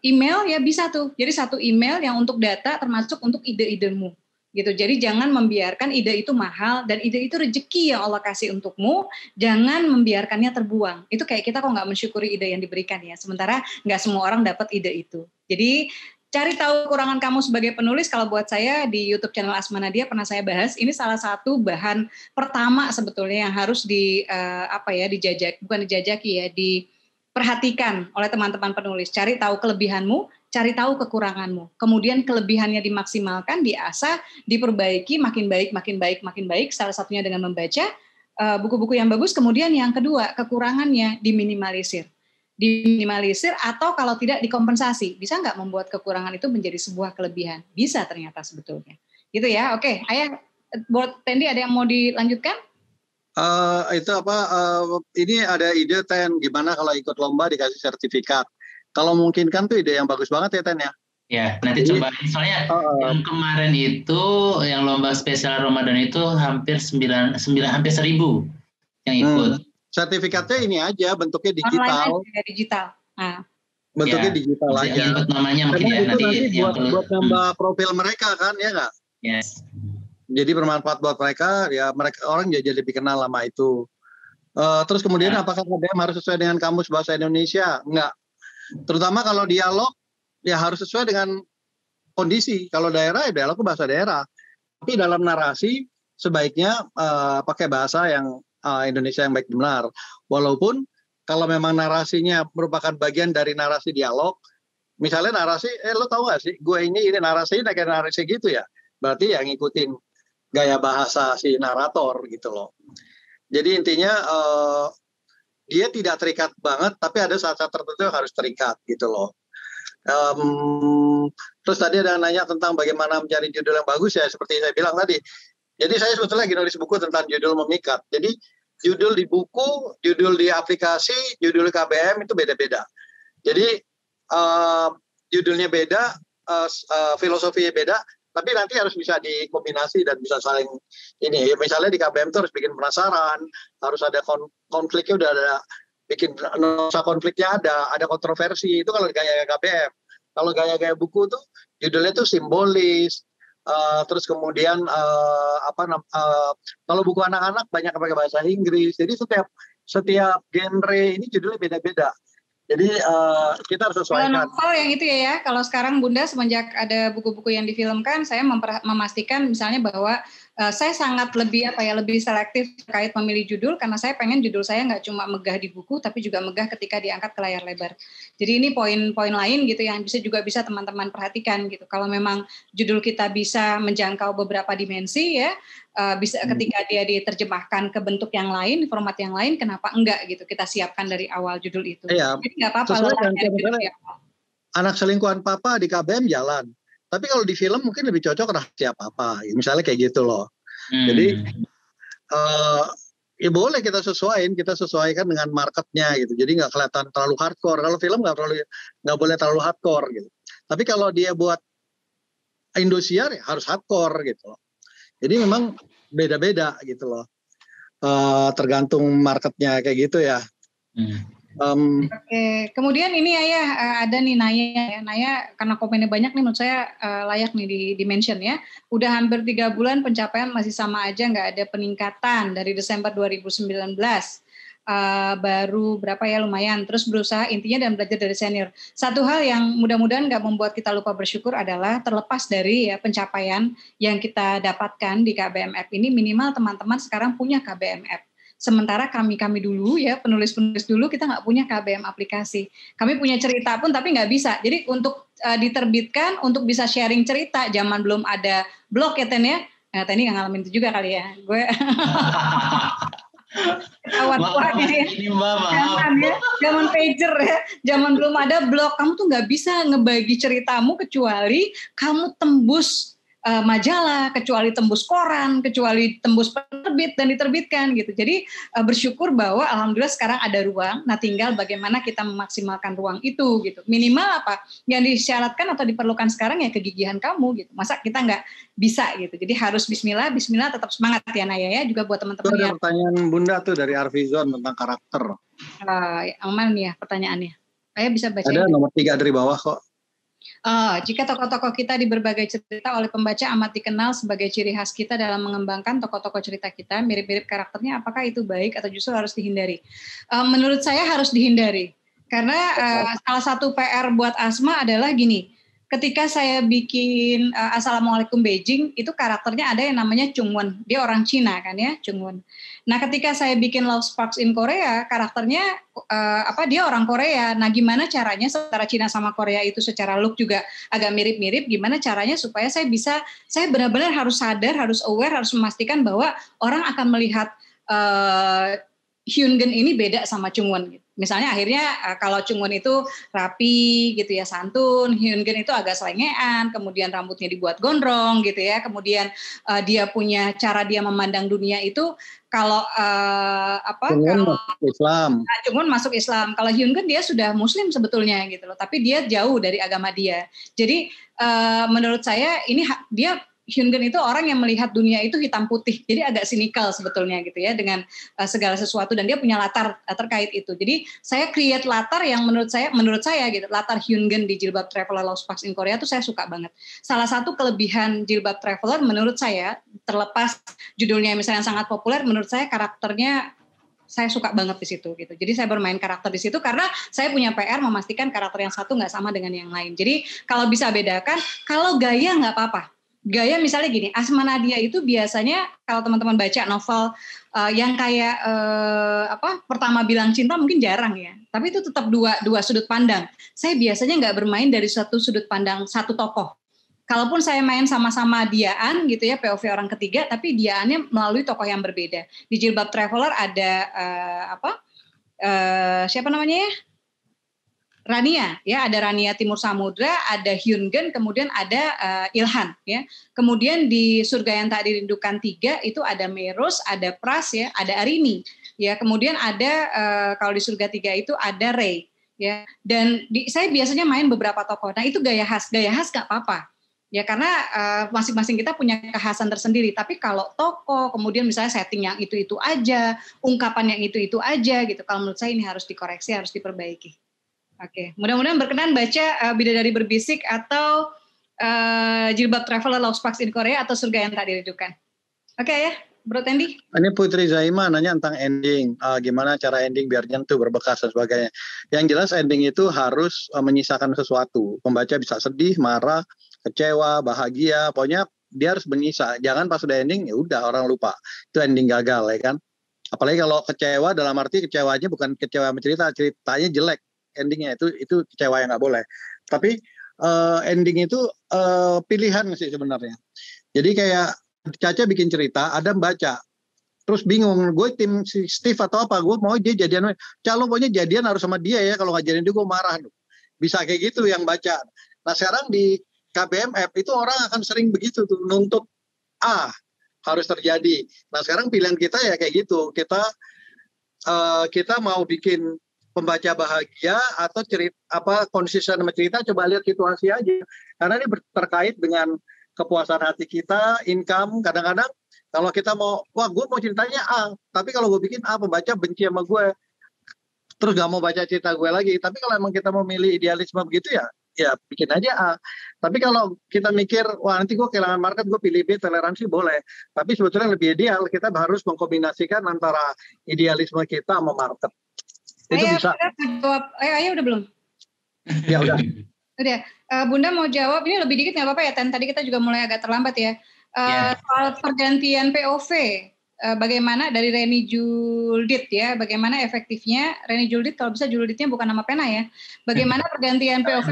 email ya bisa tuh. Jadi satu email yang untuk data termasuk untuk ide-idemu. Gitu. Jadi jangan membiarkan ide itu mahal, dan ide itu rezeki yang Allah kasih untukmu, jangan membiarkannya terbuang. Itu kayak kita kok nggak mensyukuri ide yang diberikan ya, sementara nggak semua orang dapat ide itu. Jadi cari tahu kekurangan kamu sebagai penulis. Kalau buat saya di YouTube channel Asma Nadia pernah saya bahas, ini salah satu bahan pertama sebetulnya yang harus diperhatikan oleh teman-teman penulis. Cari tahu kelebihanmu, cari tahu kekuranganmu, kemudian kelebihannya dimaksimalkan, diasah, diperbaiki, makin baik. Salah satunya dengan membaca buku-buku yang bagus. Kemudian yang kedua, kekurangannya diminimalisir atau kalau tidak dikompensasi. Bisa nggak membuat kekurangan itu menjadi sebuah kelebihan? Bisa ternyata sebetulnya. Gitu ya. Oke, Ayah, buat Tendi ada yang mau dilanjutkan?
Ini ada ide Ten, gimana kalau ikut lomba dikasih sertifikat? Kalau mungkin kan tuh ide yang bagus banget ya Ten ya.
Ya, nanti coba. Soalnya yang kemarin itu yang lomba spesial Ramadan itu hampir 1.000 yang ikut.
Sertifikatnya ini aja bentuknya digital.
Online aja, digital. Nah.
bentuknya digital aja.
Input namanya mungkin ya
nanti buat nambah profil mereka kan, ya nggak?
Yes.
Jadi bermanfaat buat mereka, ya mereka orang jadi lebih kenal sama itu. Terus kemudian apakah KBM harus sesuai dengan kamus bahasa Indonesia? Enggak. Terutama kalau dialog, ya harus sesuai dengan kondisi. Kalau daerah, ya dialog ke bahasa daerah. Tapi dalam narasi, sebaiknya pakai bahasa yang Indonesia yang baik benar. Walaupun kalau memang narasinya merupakan bagian dari narasi dialog, misalnya narasi, lo tau gak sih, gue ini narasinya kayak narasi gitu ya. Berarti yang ngikutin gaya bahasa si narator gitu loh. Jadi intinya dia tidak terikat banget, tapi ada saat-saat tertentu yang harus terikat gitu loh. Terus tadi ada nanya tentang bagaimana mencari judul yang bagus ya, seperti saya bilang tadi. Jadi saya sebetulnya lagi nulis buku tentang judul memikat. Jadi judul di buku, judul di aplikasi, judul di KBM itu beda-beda. Jadi judulnya beda, filosofinya beda, tapi nanti harus bisa dikombinasi dan bisa saling ini. Misalnya di KBM itu harus bikin penasaran, harus ada konfliknya, udah ada bikin nuansa konfliknya, ada kontroversi. Itu kalau gaya KBM. Kalau gaya-gaya buku tuh judulnya tuh simbolis. Terus kemudian kalau buku anak-anak banyak pakai bahasa Inggris. Jadi setiap genre ini judulnya beda-beda. Jadi kita harus sesuaikan.
Kalau novel yang itu ya, kalau sekarang Bunda semenjak ada buku-buku yang difilmkan, saya memastikan misalnya bahwa saya sangat lebih selektif terkait memilih judul, karena saya pengen judul saya nggak cuma megah di buku, tapi juga megah ketika diangkat ke layar lebar. Jadi ini poin-poin lain gitu yang bisa teman-teman perhatikan gitu. Kalau memang judul kita bisa menjangkau beberapa dimensi ya, bisa ketika dia diterjemahkan ke bentuk yang lain, format yang lain, kenapa enggak gitu kita siapkan dari awal judul itu.
Iya,
jadi nggak apa-apa.
Anak selingkuhan papa di KBM jalan, tapi kalau di film mungkin lebih cocok rahasia papa, misalnya kayak gitu loh. Jadi ya boleh kita sesuaikan dengan marketnya gitu. Jadi nggak kelihatan terlalu hardcore. Kalau film nggak boleh terlalu hardcore gitu. Tapi kalau dia buat Indosiar ya harus hardcore gitu loh. Jadi memang beda-beda gitu loh. Tergantung marketnya kayak gitu ya.
Oke, kemudian ini Ayah ada nih Naya karena komennya banyak nih, menurut saya layak nih di mention ya. Udah hampir 3 bulan pencapaian masih sama aja, nggak ada peningkatan dari Desember 2019. Baru berapa ya, lumayan. Terus berusaha intinya dan belajar dari senior. Satu hal yang mudah-mudahan nggak membuat kita lupa bersyukur adalah terlepas dari ya pencapaian yang kita dapatkan di KBM-App ini, minimal teman-teman sekarang punya KBM-App. Sementara kami dulu ya, penulis-penulis dulu kita nggak punya KBM aplikasi. Kami punya cerita pun tapi nggak bisa. Jadi untuk diterbitkan, untuk bisa sharing cerita, zaman belum ada blog ya Ten ya. Nah, Ten nggak ngalamin itu juga kali ya. Gue awal ya. Zaman pager ya, zaman belum ada blog. Kamu tuh nggak bisa ngebagi ceritamu kecuali kamu tembus majalah, kecuali tembus koran, kecuali tembus penerbit dan diterbitkan gitu. Jadi bersyukur bahwa alhamdulillah sekarang ada ruang. Nah tinggal bagaimana kita memaksimalkan ruang itu gitu. Minimal apa yang disyaratkan atau diperlukan sekarang ya kegigihan kamu gitu. Masa kita nggak bisa gitu. Jadi harus Bismillah tetap semangat ya Naya ya, juga buat teman-teman.
Itu ada pertanyaan Bunda tuh dari Arvizon tentang karakter.
Aman nih ya pertanyaannya. Ayah bisa baca.
Ada nomor 3 dari bawah kok.
Jika tokoh-tokoh kita di berbagai cerita oleh pembaca amat dikenal sebagai ciri khas kita dalam mengembangkan tokoh-tokoh cerita kita, mirip-mirip karakternya, apakah itu baik atau justru harus dihindari? Menurut saya harus dihindari, karena salah satu PR buat Asma adalah gini, ketika saya bikin Assalamualaikum Beijing, itu karakternya ada yang namanya Chungwon, dia orang Cina kan ya, Chungwon. Nah ketika saya bikin Love Sparks in Korea, karakternya dia orang Korea. Nah gimana caranya secara Cina sama Korea itu secara look juga agak mirip-mirip, gimana caranya supaya saya benar-benar harus sadar, harus aware, harus memastikan bahwa orang akan melihat Hyun-geun ini beda sama Chungwon gitu. Misalnya akhirnya kalau Chungwon itu rapi gitu ya, santun, Hyun-geun itu agak selengean, kemudian rambutnya dibuat gondrong gitu ya, kemudian dia punya cara dia memandang dunia itu kalau Chungwon masuk Islam. Kalau Hyun-geun dia sudah Muslim sebetulnya gitu loh, tapi dia jauh dari agama dia. Jadi menurut saya ini dia Hyun-gun itu orang yang melihat dunia itu hitam putih, jadi agak sinikal sebetulnya gitu ya dengan segala sesuatu, dan dia punya latar terkait itu. Jadi saya create latar yang menurut saya gitu, latar Hyun-gun di Jilbab Traveler Lost Sparks in Korea tuh saya suka banget. Salah satu kelebihan Jilbab Traveler menurut saya, terlepas judulnya misalnya sangat populer, menurut saya karakternya saya suka banget di situ gitu. Jadi saya bermain karakter di situ karena saya punya PR memastikan karakter yang satu nggak sama dengan yang lain. Jadi kalau bisa bedakan, kalau gaya nggak apa-apa. Gaya misalnya gini, Asma Nadia itu biasanya kalau teman-teman baca novel yang kayak Pertama Bilang Cinta mungkin jarang ya. Tapi itu tetap dua sudut pandang. Saya biasanya nggak bermain dari satu sudut pandang satu tokoh. Kalaupun saya main sama-sama Diaan gitu ya, POV orang ketiga, tapi Diaannya melalui tokoh yang berbeda. Di Jilbab Traveler ada siapa namanya ya? Rania, ya ada Rania Timur Samudra, ada Hyun-gun, kemudian ada Ilhan, ya. Kemudian di Surga Yang Tak Dirindukan 3 itu ada Meros, ada Pras, ya, ada Arini, ya. Kemudian ada kalau di Surga 3 itu ada Ray, ya. Dan saya biasanya main beberapa tokoh. Nah itu gaya khas nggak apa-apa. Ya karena masing-masing kita punya kekhasan tersendiri. Tapi kalau tokoh, kemudian misalnya setting yang itu-itu aja, ungkapan yang itu-itu aja gitu. Kalau menurut saya ini harus dikoreksi, harus diperbaiki. Oke, mudah-mudahan berkenan baca Bidadari Berbisik atau Jilbab Traveler Lost Sparks in Korea atau Surga Yang Tak Dirindukan. Oke ya, Bro Tendi.
Ini Putri Zaima nanya tentang ending. Gimana cara ending biar nyentuh, berbekas dan sebagainya. Yang jelas ending itu harus menyisakan sesuatu. Pembaca bisa sedih, marah, kecewa, bahagia, pokoknya dia harus menyisa. Jangan pas udah ending ya udah orang lupa. Itu ending gagal ya kan. Apalagi kalau kecewa dalam arti kecewanya bukan kecewa sama ceritanya jelek. Endingnya itu kecewa yang nggak boleh. Tapi ending itu pilihan sih sebenarnya. Jadi kayak Caca bikin cerita, Adam baca. Terus bingung, gue tim si Steve atau apa, gue mau dia jadian. Calo pokoknya jadian harus sama dia ya, kalau nggak jadian dia gue marah. Bisa kayak gitu yang baca. Nah sekarang di KBMF itu orang akan sering begitu tuh, nuntut A harus terjadi. Nah sekarang pilihan kita ya kayak gitu, kita mau bikin pembaca bahagia atau konsisten sama cerita, coba lihat situasi aja. Karena ini terkait dengan kepuasan hati kita, income. Kadang-kadang kalau kita gue mau ceritanya A, tapi kalau gue bikin A, pembaca benci sama gue, terus gak mau baca cerita gue lagi. Tapi kalau emang kita mau milih idealisme begitu ya bikin aja A. Tapi kalau kita mikir, wah nanti gue kehilangan market, gue pilih B, toleransi boleh. Tapi sebetulnya lebih ideal, kita harus mengkombinasikan antara idealisme kita sama market. Itu bisa.
Ayah udah belum?
Ya udah.
Udah. Bunda mau jawab, ini lebih dikit nggak apa-apa ya, Tan? Tadi kita juga mulai agak terlambat ya. Soal pergantian POV, bagaimana dari Reni Juldit ya, bagaimana efektifnya Reni Juldit, kalau bisa Julditnya bukan nama pena ya, bagaimana pergantian POV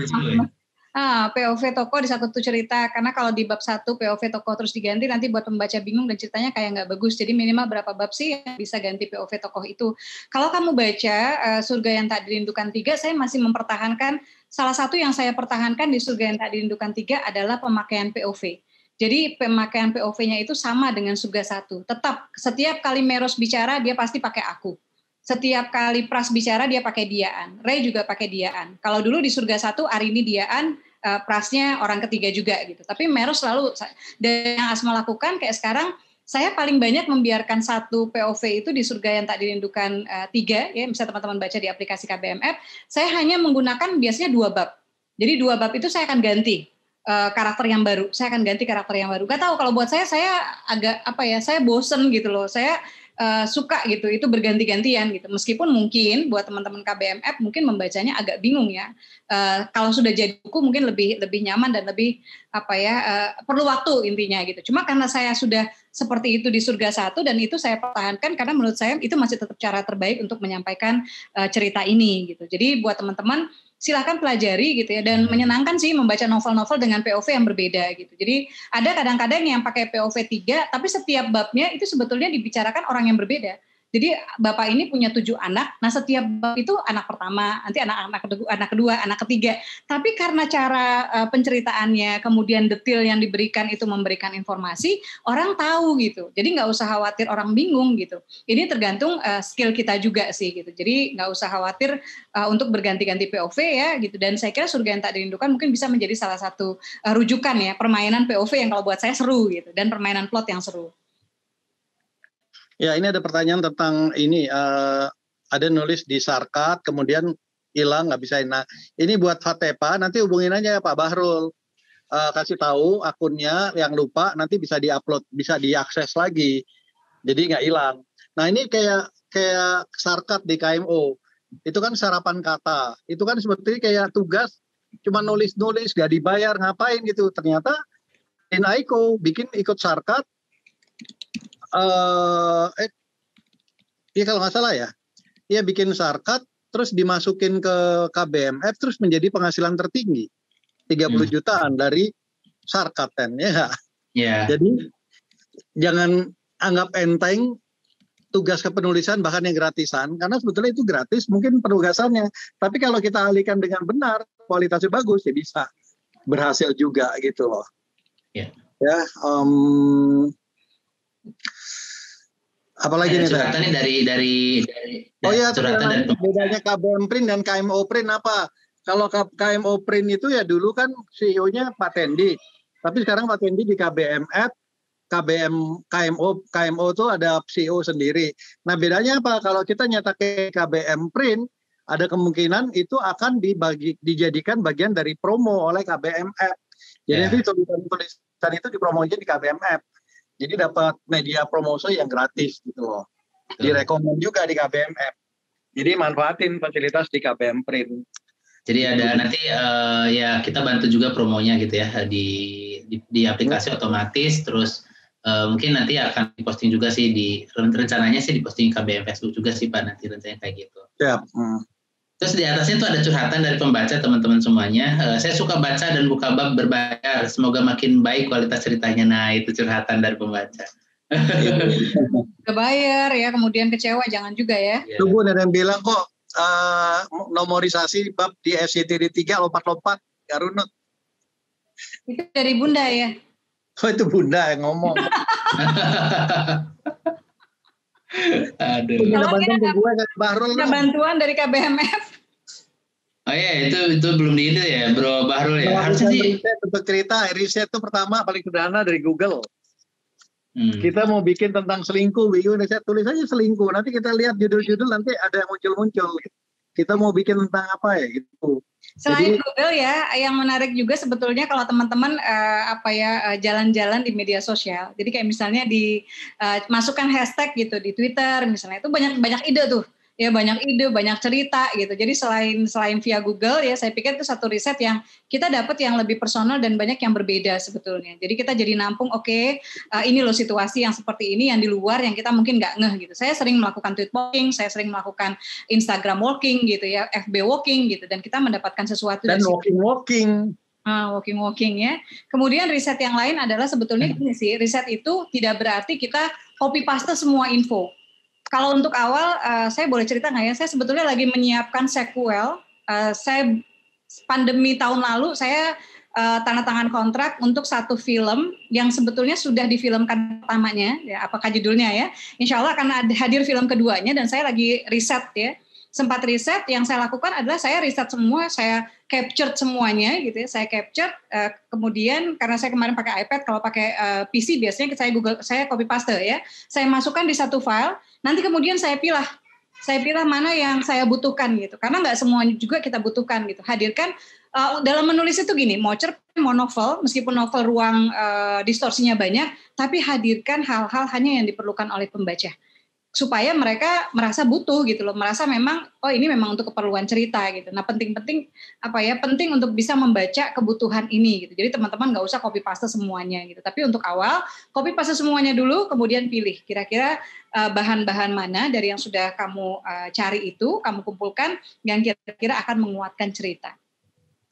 POV tokoh di satu cerita, karena kalau di bab 1 POV tokoh terus diganti nanti buat pembaca bingung dan ceritanya kayak nggak bagus. Jadi minimal berapa bab sih yang bisa ganti POV tokoh itu. Kalau kamu baca Surga Yang Tak Dirindukan 3, saya masih mempertahankan, salah satu yang saya pertahankan di Surga Yang Tak Dirindukan 3 adalah pemakaian POV. Jadi pemakaian POV-nya itu sama dengan Surga 1. Tetap setiap kali Meros bicara dia pasti pakai aku. Setiap kali Pras bicara dia pakai Diaan. Ray juga pakai Diaan. Kalau dulu di Surga 1 Arini Diaan, Prasnya orang ketiga juga gitu. Tapi Meros selalu, dan yang Asma lakukan kayak sekarang, saya paling banyak membiarkan satu POV itu di Surga Yang Tak Dirindukan 3, ya misalnya teman-teman baca di aplikasi KBMF, saya hanya menggunakan biasanya 2 bab. Jadi 2 bab itu saya akan ganti karakter yang baru. Saya akan ganti karakter yang baru. Gak tahu kalau buat saya agak saya bosen gitu loh. Saya suka gitu, itu berganti-gantian gitu. Meskipun mungkin buat teman-teman KBMF mungkin membacanya agak bingung ya. Kalau sudah jadi buku mungkin lebih nyaman dan lebih perlu waktu intinya gitu. Cuma karena saya sudah seperti itu di Surga 1 dan itu saya pertahankan karena menurut saya itu masih tetap cara terbaik untuk menyampaikan cerita ini gitu. Jadi buat teman-teman silahkan pelajari gitu ya, dan menyenangkan sih membaca novel-novel dengan POV yang berbeda gitu. Jadi ada kadang-kadang yang pakai POV 3 tapi setiap babnya itu sebetulnya dibicarakan orang yang berbeda. Jadi bapak ini punya 7 anak, nah setiap bab itu anak pertama, nanti anak kedua, anak ketiga. Tapi karena cara penceritaannya, kemudian detail yang diberikan itu memberikan informasi, orang tahu gitu. Jadi nggak usah khawatir orang bingung gitu. Ini tergantung skill kita juga sih gitu. Jadi nggak usah khawatir untuk berganti-ganti POV ya gitu. Dan saya kira Surga yang Tak Dirindukan mungkin bisa menjadi salah satu rujukan ya, permainan POV yang kalau buat saya seru gitu, dan permainan plot yang seru.
Ya, ini ada pertanyaan tentang ini, ada nulis di Sarkat, kemudian hilang, nggak bisa. Nah, ini buat Fatepa, nanti hubungin aja ya Pak Bahrul. Kasih tahu akunnya yang lupa, nanti bisa diupload, bisa diakses lagi. Jadi nggak hilang. Nah, ini kayak Sarkat di KMO. Itu kan sarapan kata. Itu kan seperti kayak tugas, cuma nulis-nulis, nggak dibayar, ngapain gitu. Ternyata in Aiko bikin ikut Sarkat, ya kalau nggak salah ya, dia bikin Sarkat, terus dimasukin ke KBMF, terus menjadi penghasilan tertinggi 30 jutaan dari Sarkat kan, ya. Yeah. Jadi jangan anggap enteng tugas kepenulisan bahkan yang gratisan, karena sebetulnya itu gratis mungkin penugasannya, tapi kalau kita alihkan dengan benar, kualitasnya bagus, ya bisa berhasil juga gitu loh. Yeah. Ya. Apalagi nih
curhatannya dari
oh ya, bedanya KBM Print dan KMO Print apa? Kalau KMO Print itu ya dulu kan CEO-nya Pak Tendi, tapi sekarang Pak Tendi di KBMF, KMO itu ada CEO sendiri. Nah bedanya apa? Kalau kita nyetak ke KBM Print, ada kemungkinan itu akan dijadikan bagian dari promo oleh KBMF. Jadi nanti tulisan itu dipromosi di KBMF. Jadi dapat media promosi yang gratis gitu loh. Direkomend juga di KBMF. Jadi manfaatin fasilitas di KBM Print.
Jadi ada nanti ya kita bantu juga promonya gitu ya di aplikasi otomatis. Terus mungkin nanti akan diposting juga sih rencananya sih diposting KBM Facebook juga sih Pak, nanti rencananya kayak gitu.
Siap.
Terus di atasnya itu ada curhatan dari pembaca teman-teman semuanya. Saya suka baca dan buka bab berbayar. Semoga makin baik kualitas ceritanya. Nah itu curhatan dari pembaca.
Kebayar ya, kemudian kecewa jangan juga ya.
Tunggu ada yang bilang kok nomorisasi bab di SCTD 3 lompat-lompat nggak runut.
Itu dari Bunda ya.
Oh itu Bunda yang ngomong.
Aduh.
Bantuan dari KBMF.
Oh iya itu belum di itu ya Bro Bahrul ya. Harusnya sih
untuk cerita riset itu pertama paling sederhana dari Google. Kita mau bikin tentang selingkuh, saya tulis aja selingkuh. Nanti kita lihat judul-judul nanti ada yang muncul-muncul. Kita mau bikin tentang apa ya gitu.
Selain Google ya, yang menarik juga sebetulnya kalau teman-teman jalan-jalan di media sosial. Jadi kayak misalnya masukkan hashtag gitu di Twitter misalnya, itu banyak ide tuh. Ya banyak ide, banyak cerita gitu. Jadi selain via Google ya, saya pikir itu satu riset yang kita dapat yang lebih personal dan banyak yang berbeda sebetulnya. Jadi kita jadi nampung, ini loh situasi yang seperti ini yang di luar yang kita mungkin nggak ngeh gitu. Saya sering melakukan tweet walking, saya sering melakukan Instagram walking gitu ya, FB walking gitu, dan kita mendapatkan sesuatu
dan walking.
Walking ya. Kemudian riset yang lain adalah sebetulnya ini sih, riset itu tidak berarti kita copy paste semua info. Kalau untuk awal, saya boleh cerita nggak ya? Saya sebetulnya lagi menyiapkan sequel. Saya pandemi tahun lalu, saya tanda tangan kontrak untuk satu film yang sebetulnya sudah difilmkan pertamanya. Ya, apakah judulnya ya? Insya Allah akan hadir film keduanya dan saya lagi riset ya. Sempat riset, yang saya lakukan adalah saya riset semua, saya capture semuanya gitu ya. Saya capture, kemudian karena saya kemarin pakai iPad, kalau pakai PC biasanya saya copy paste ya. Saya masukkan di satu file. Nanti kemudian saya pilih mana yang saya butuhkan gitu, karena nggak semuanya juga kita butuhkan gitu. Hadirkan dalam menulis itu gini, mau cerpen, mau novel, meskipun novel ruang distorsinya banyak, tapi hadirkan hal-hal hanya yang diperlukan oleh pembaca, supaya mereka merasa butuh gitu loh, merasa memang ini memang untuk keperluan cerita gitu. Nah penting untuk bisa membaca kebutuhan ini gitu. Jadi teman-teman nggak usah copy paste semuanya gitu. Tapi untuk awal copy paste semuanya dulu, kemudian pilih kira-kira bahan-bahan mana dari yang sudah kamu cari itu, kamu kumpulkan yang kira-kira akan menguatkan cerita.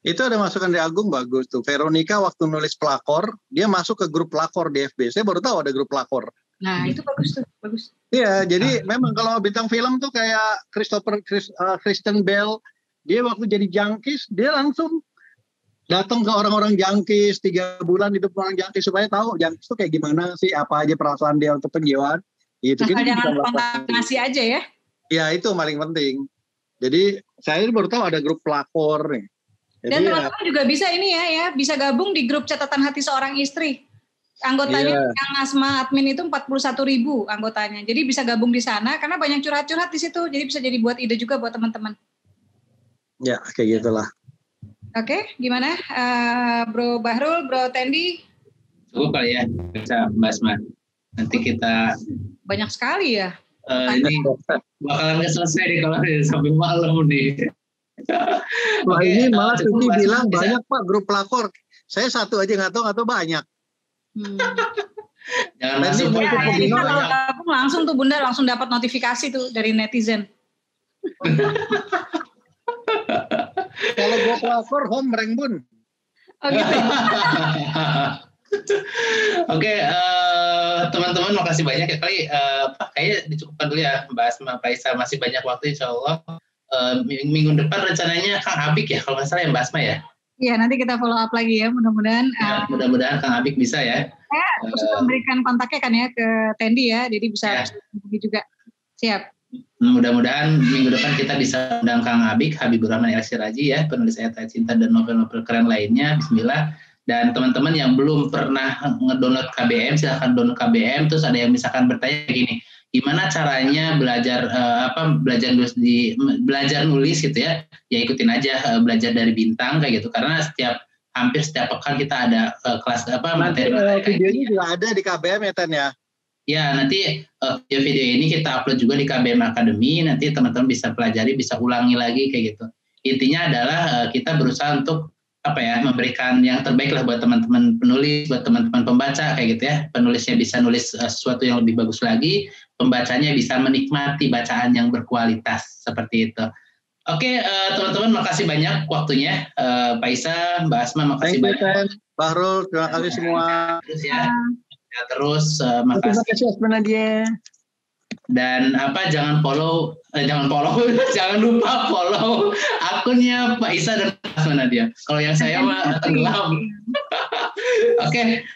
Itu ada masukan dari Agung bagus tuh. Veronica waktu nulis pelakor, dia masuk ke grup pelakor di FB. Saya baru tahu ada grup pelakor.
Nah, itu bagus tuh, bagus.
Iya, jadi memang kalau bintang film tuh kayak Christian Bale, dia waktu jadi jangkis, dia langsung datang ke orang-orang jangkis 3 bulan hidup orang jangkis supaya tahu jangkis tuh kayak gimana sih, apa aja perasaan dia untuk penjiwaan. Gitu.
Nah, jangan ngasih aja ya.
Ya, itu paling penting. Jadi saya baru tahu ada grup pelakor nih. Jadi,
dan teman-teman juga bisa ini ya, bisa gabung di grup catatan hati seorang istri. Anggotanya yang Asma admin itu 41.000 anggotanya. Jadi bisa gabung di sana karena banyak curhat-curhat di situ. Jadi bisa jadi buat ide juga buat teman-teman.
Ya, kayak gitulah.
Oke, gimana Bro Bahrul, Bro Tendi?
Cukup kali ya, bisa Mbak Asma. Nanti kita
banyak sekali ya.
Ini bakalan nggak selesai deh kalau sampai malam nih.
Wah, ini malah Tuti bilang banyak Pak grup pelakor. Saya satu aja nggak tahu banyak.
Jangan masuk.
Kalau gabung langsung tuh Bunda langsung dapat notifikasi tuh dari netizen.
Kalau gue pelakor home rank Bun.
Oh gitu.
Oke, teman-teman makasih banyak ya kali. Kayaknya dicukupkan dulu ya Mbak Asma, Pak Isa, masih banyak waktu insya Allah. Minggu depan rencananya Kang Abik ya kalau nggak salah ya Mbak Asma ya.
Iya, nanti kita follow up lagi ya, mudah-mudahan.
Ya, mudah-mudahan Kang Abik bisa ya.
Saya sudah memberikan kontaknya kan ya ke Tendi ya, jadi bisa juga. Siap.
Mudah-mudahan minggu depan kita bisa undang Kang Abik, Habibur Rahman El Siraji ya, penulis ayat-ayat cinta dan novel-novel keren lainnya. Bismillah. Dan teman-teman yang belum pernah ngedownload KBM, silahkan download KBM. Terus ada yang misalkan bertanya gini, gimana caranya belajar belajar nulis gitu ya? Ya ikutin aja belajar dari Bintang kayak gitu. Karena hampir setiap pekan kita ada kelas materi.
Videonya juga ada di KBM ya Ten ya.
Ya, nanti video ini kita upload juga di KBM Academy. Nanti teman-teman bisa pelajari, bisa ulangi lagi kayak gitu. Intinya adalah kita berusaha untuk memberikan yang terbaik lah buat teman-teman penulis, buat teman-teman pembaca kayak gitu ya. Penulisnya bisa nulis sesuatu yang lebih bagus lagi, pembacanya bisa menikmati bacaan yang berkualitas seperti itu. Oke, teman-teman makasih banyak waktunya. Pak Isa, Mbak Asma makasih banyak.
Bahrul, terima kasih semua.
Terus ya. Terus makasih.
Terima kasih Asma Nadia.
Dan jangan lupa follow akunnya Pak Isa dan Asma Nadia. Kalau yang saya mah tenggelam. Oke,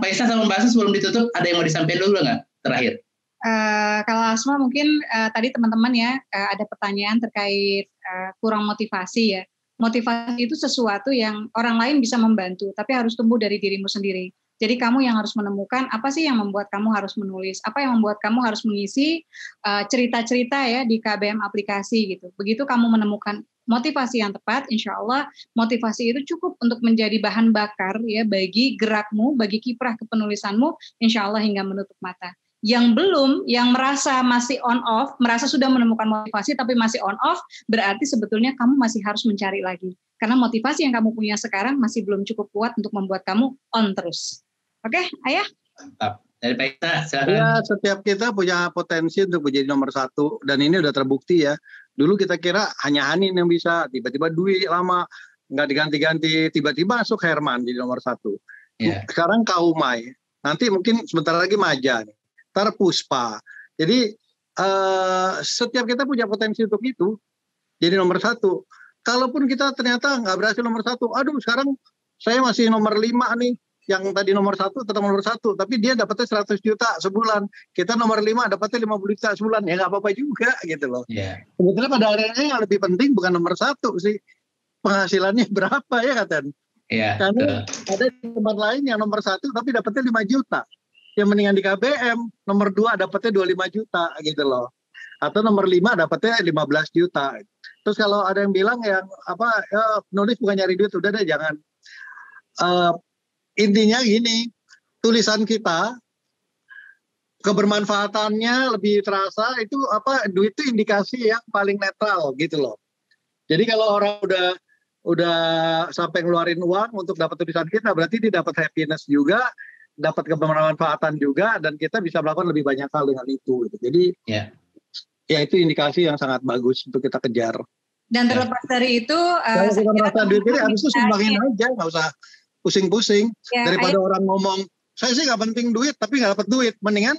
Pak Isa sama Mbak Asma sebelum ditutup ada yang mau disampaikan dulu nggak terakhir?
Kalau Asma mungkin tadi teman-teman ya ada pertanyaan terkait kurang motivasi ya. Motivasi itu sesuatu yang orang lain bisa membantu, tapi harus tumbuh dari dirimu sendiri. Jadi kamu yang harus menemukan apa sih yang membuat kamu harus menulis, apa yang membuat kamu harus mengisi cerita-cerita ya di KBM aplikasi gitu. Begitu kamu menemukan motivasi yang tepat, insya Allah motivasi itu cukup untuk menjadi bahan bakar ya bagi gerakmu, bagi kiprah kepenulisanmu, insya Allah hingga menutup mata. Yang belum, yang merasa masih on off, merasa sudah menemukan motivasi tapi masih on off, berarti sebetulnya kamu masih harus mencari lagi. Karena motivasi yang kamu punya sekarang masih belum cukup kuat untuk membuat kamu on terus. Oke, Ayah?
Mantap. Dari Pak Ita, silakan.
Ya, setiap kita punya potensi untuk menjadi nomor 1, dan ini udah terbukti ya. Dulu kita kira hanya Hanin yang bisa, tiba-tiba Dwi lama, nggak diganti-ganti, tiba-tiba masuk Herman jadi nomor 1. Yeah. Sekarang Kaumai, nanti mungkin sebentar lagi Maja, ntar Puspa. Jadi setiap kita punya potensi untuk itu, jadi nomor 1. Kalaupun kita ternyata nggak berhasil nomor 1, aduh sekarang saya masih nomor 5 nih, yang tadi nomor 1 tetap nomor 1, tapi dia dapatnya 100 juta sebulan, kita nomor 5 dapatnya 50 juta sebulan, ya nggak apa-apa juga gitu loh. Yeah. Sebetulnya pada akhirnya yang lebih penting bukan nomor 1 sih, penghasilannya berapa ya Katen? Yeah, karena ada di tempat lain yang nomor 1 tapi dapatnya 5 juta, yang mendingan di KBM nomor 2 dapatnya 25 juta gitu loh, atau nomor 5 dapatnya 15 juta. Terus kalau ada yang bilang yang nulis bukan nyari duit, udah deh jangan. Intinya gini, tulisan kita kebermanfaatannya lebih terasa, itu duit itu indikasi yang paling netral gitu loh. Jadi kalau orang udah sampai ngeluarin uang untuk dapat tulisan kita, berarti dia dapat happiness juga, dapat kebermanfaatan juga, dan kita bisa melakukan lebih banyak hal dengan itu gitu. Jadi ya itu indikasi yang sangat bagus untuk kita kejar.
Dan terlepas dari itu,
kalau kita merasa duit ini harus sumbangin aja, nggak usah pusing-pusing. Daripada orang ngomong Saya sih nggak penting duit, tapi nggak dapat duit. Mendingan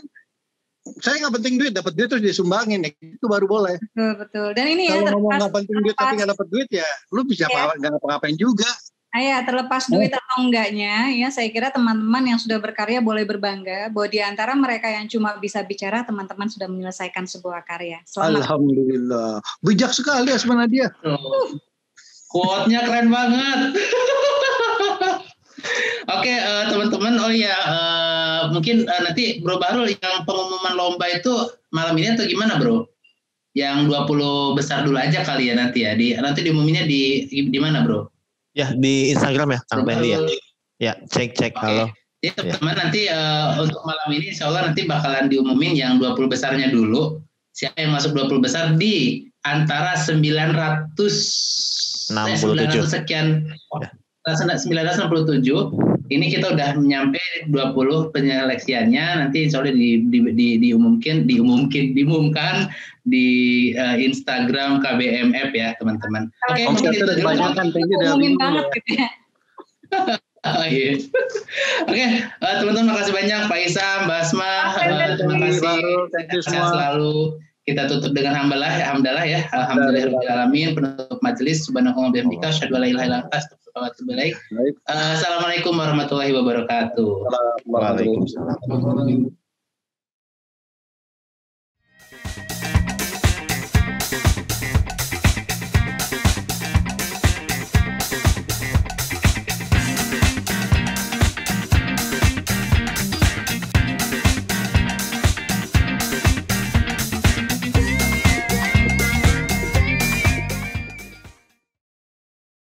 saya nggak penting duit, dapat duit terus disumbangin, itu baru boleh.
Betul. Dan ini
kalau ngomong nggak penting duit tapi nggak dapat duit ya, lu bisa nggak ngapa-ngapain juga.
Terlepas duit atau enggaknya, ya saya kira teman-teman yang sudah berkarya boleh berbangga bahwa di antara mereka yang cuma bisa bicara, teman-teman sudah menyelesaikan sebuah karya. Selamat.
Alhamdulillah, bijak sekali Asma Nadia.
Quote-nya keren banget. Oke, teman-teman, mungkin nanti Bro Bahrul yang pengumuman lomba itu malam ini atau gimana, Bro? Yang 20 besar dulu aja kali ya nanti ya. Nanti diumuminnya di mana, Bro?
Ya, di Instagram ya, Kang Benny ya. Ya, cek halo.
Jadi teman-teman nanti untuk malam ini insya Allah nanti bakalan diumumin yang 20 besarnya dulu. Siapa yang masuk 20 besar di antara 900 sekian 967. Ini kita udah nyampe 20 penyeleksiannya, nanti insya Allah diumumkan di Instagram KBMF ya teman-teman. Oke, mungkin itu dulu.
Ngomongin banget gitu ya.
Oke, teman-teman makasih banyak Pak Isam, Mbak Asma, terima kasih selalu. Kita tutup dengan hamdalah ya. Alhamdulillahirrahmanirrahim. Penutup majelis. Subhanallah bihamdika. Asyhadu an la ilaha illa anta astaghfiruka wa atubu ilaik. Assalamualaikum warahmatullahi wabarakatuh.
Waalaikumsalam.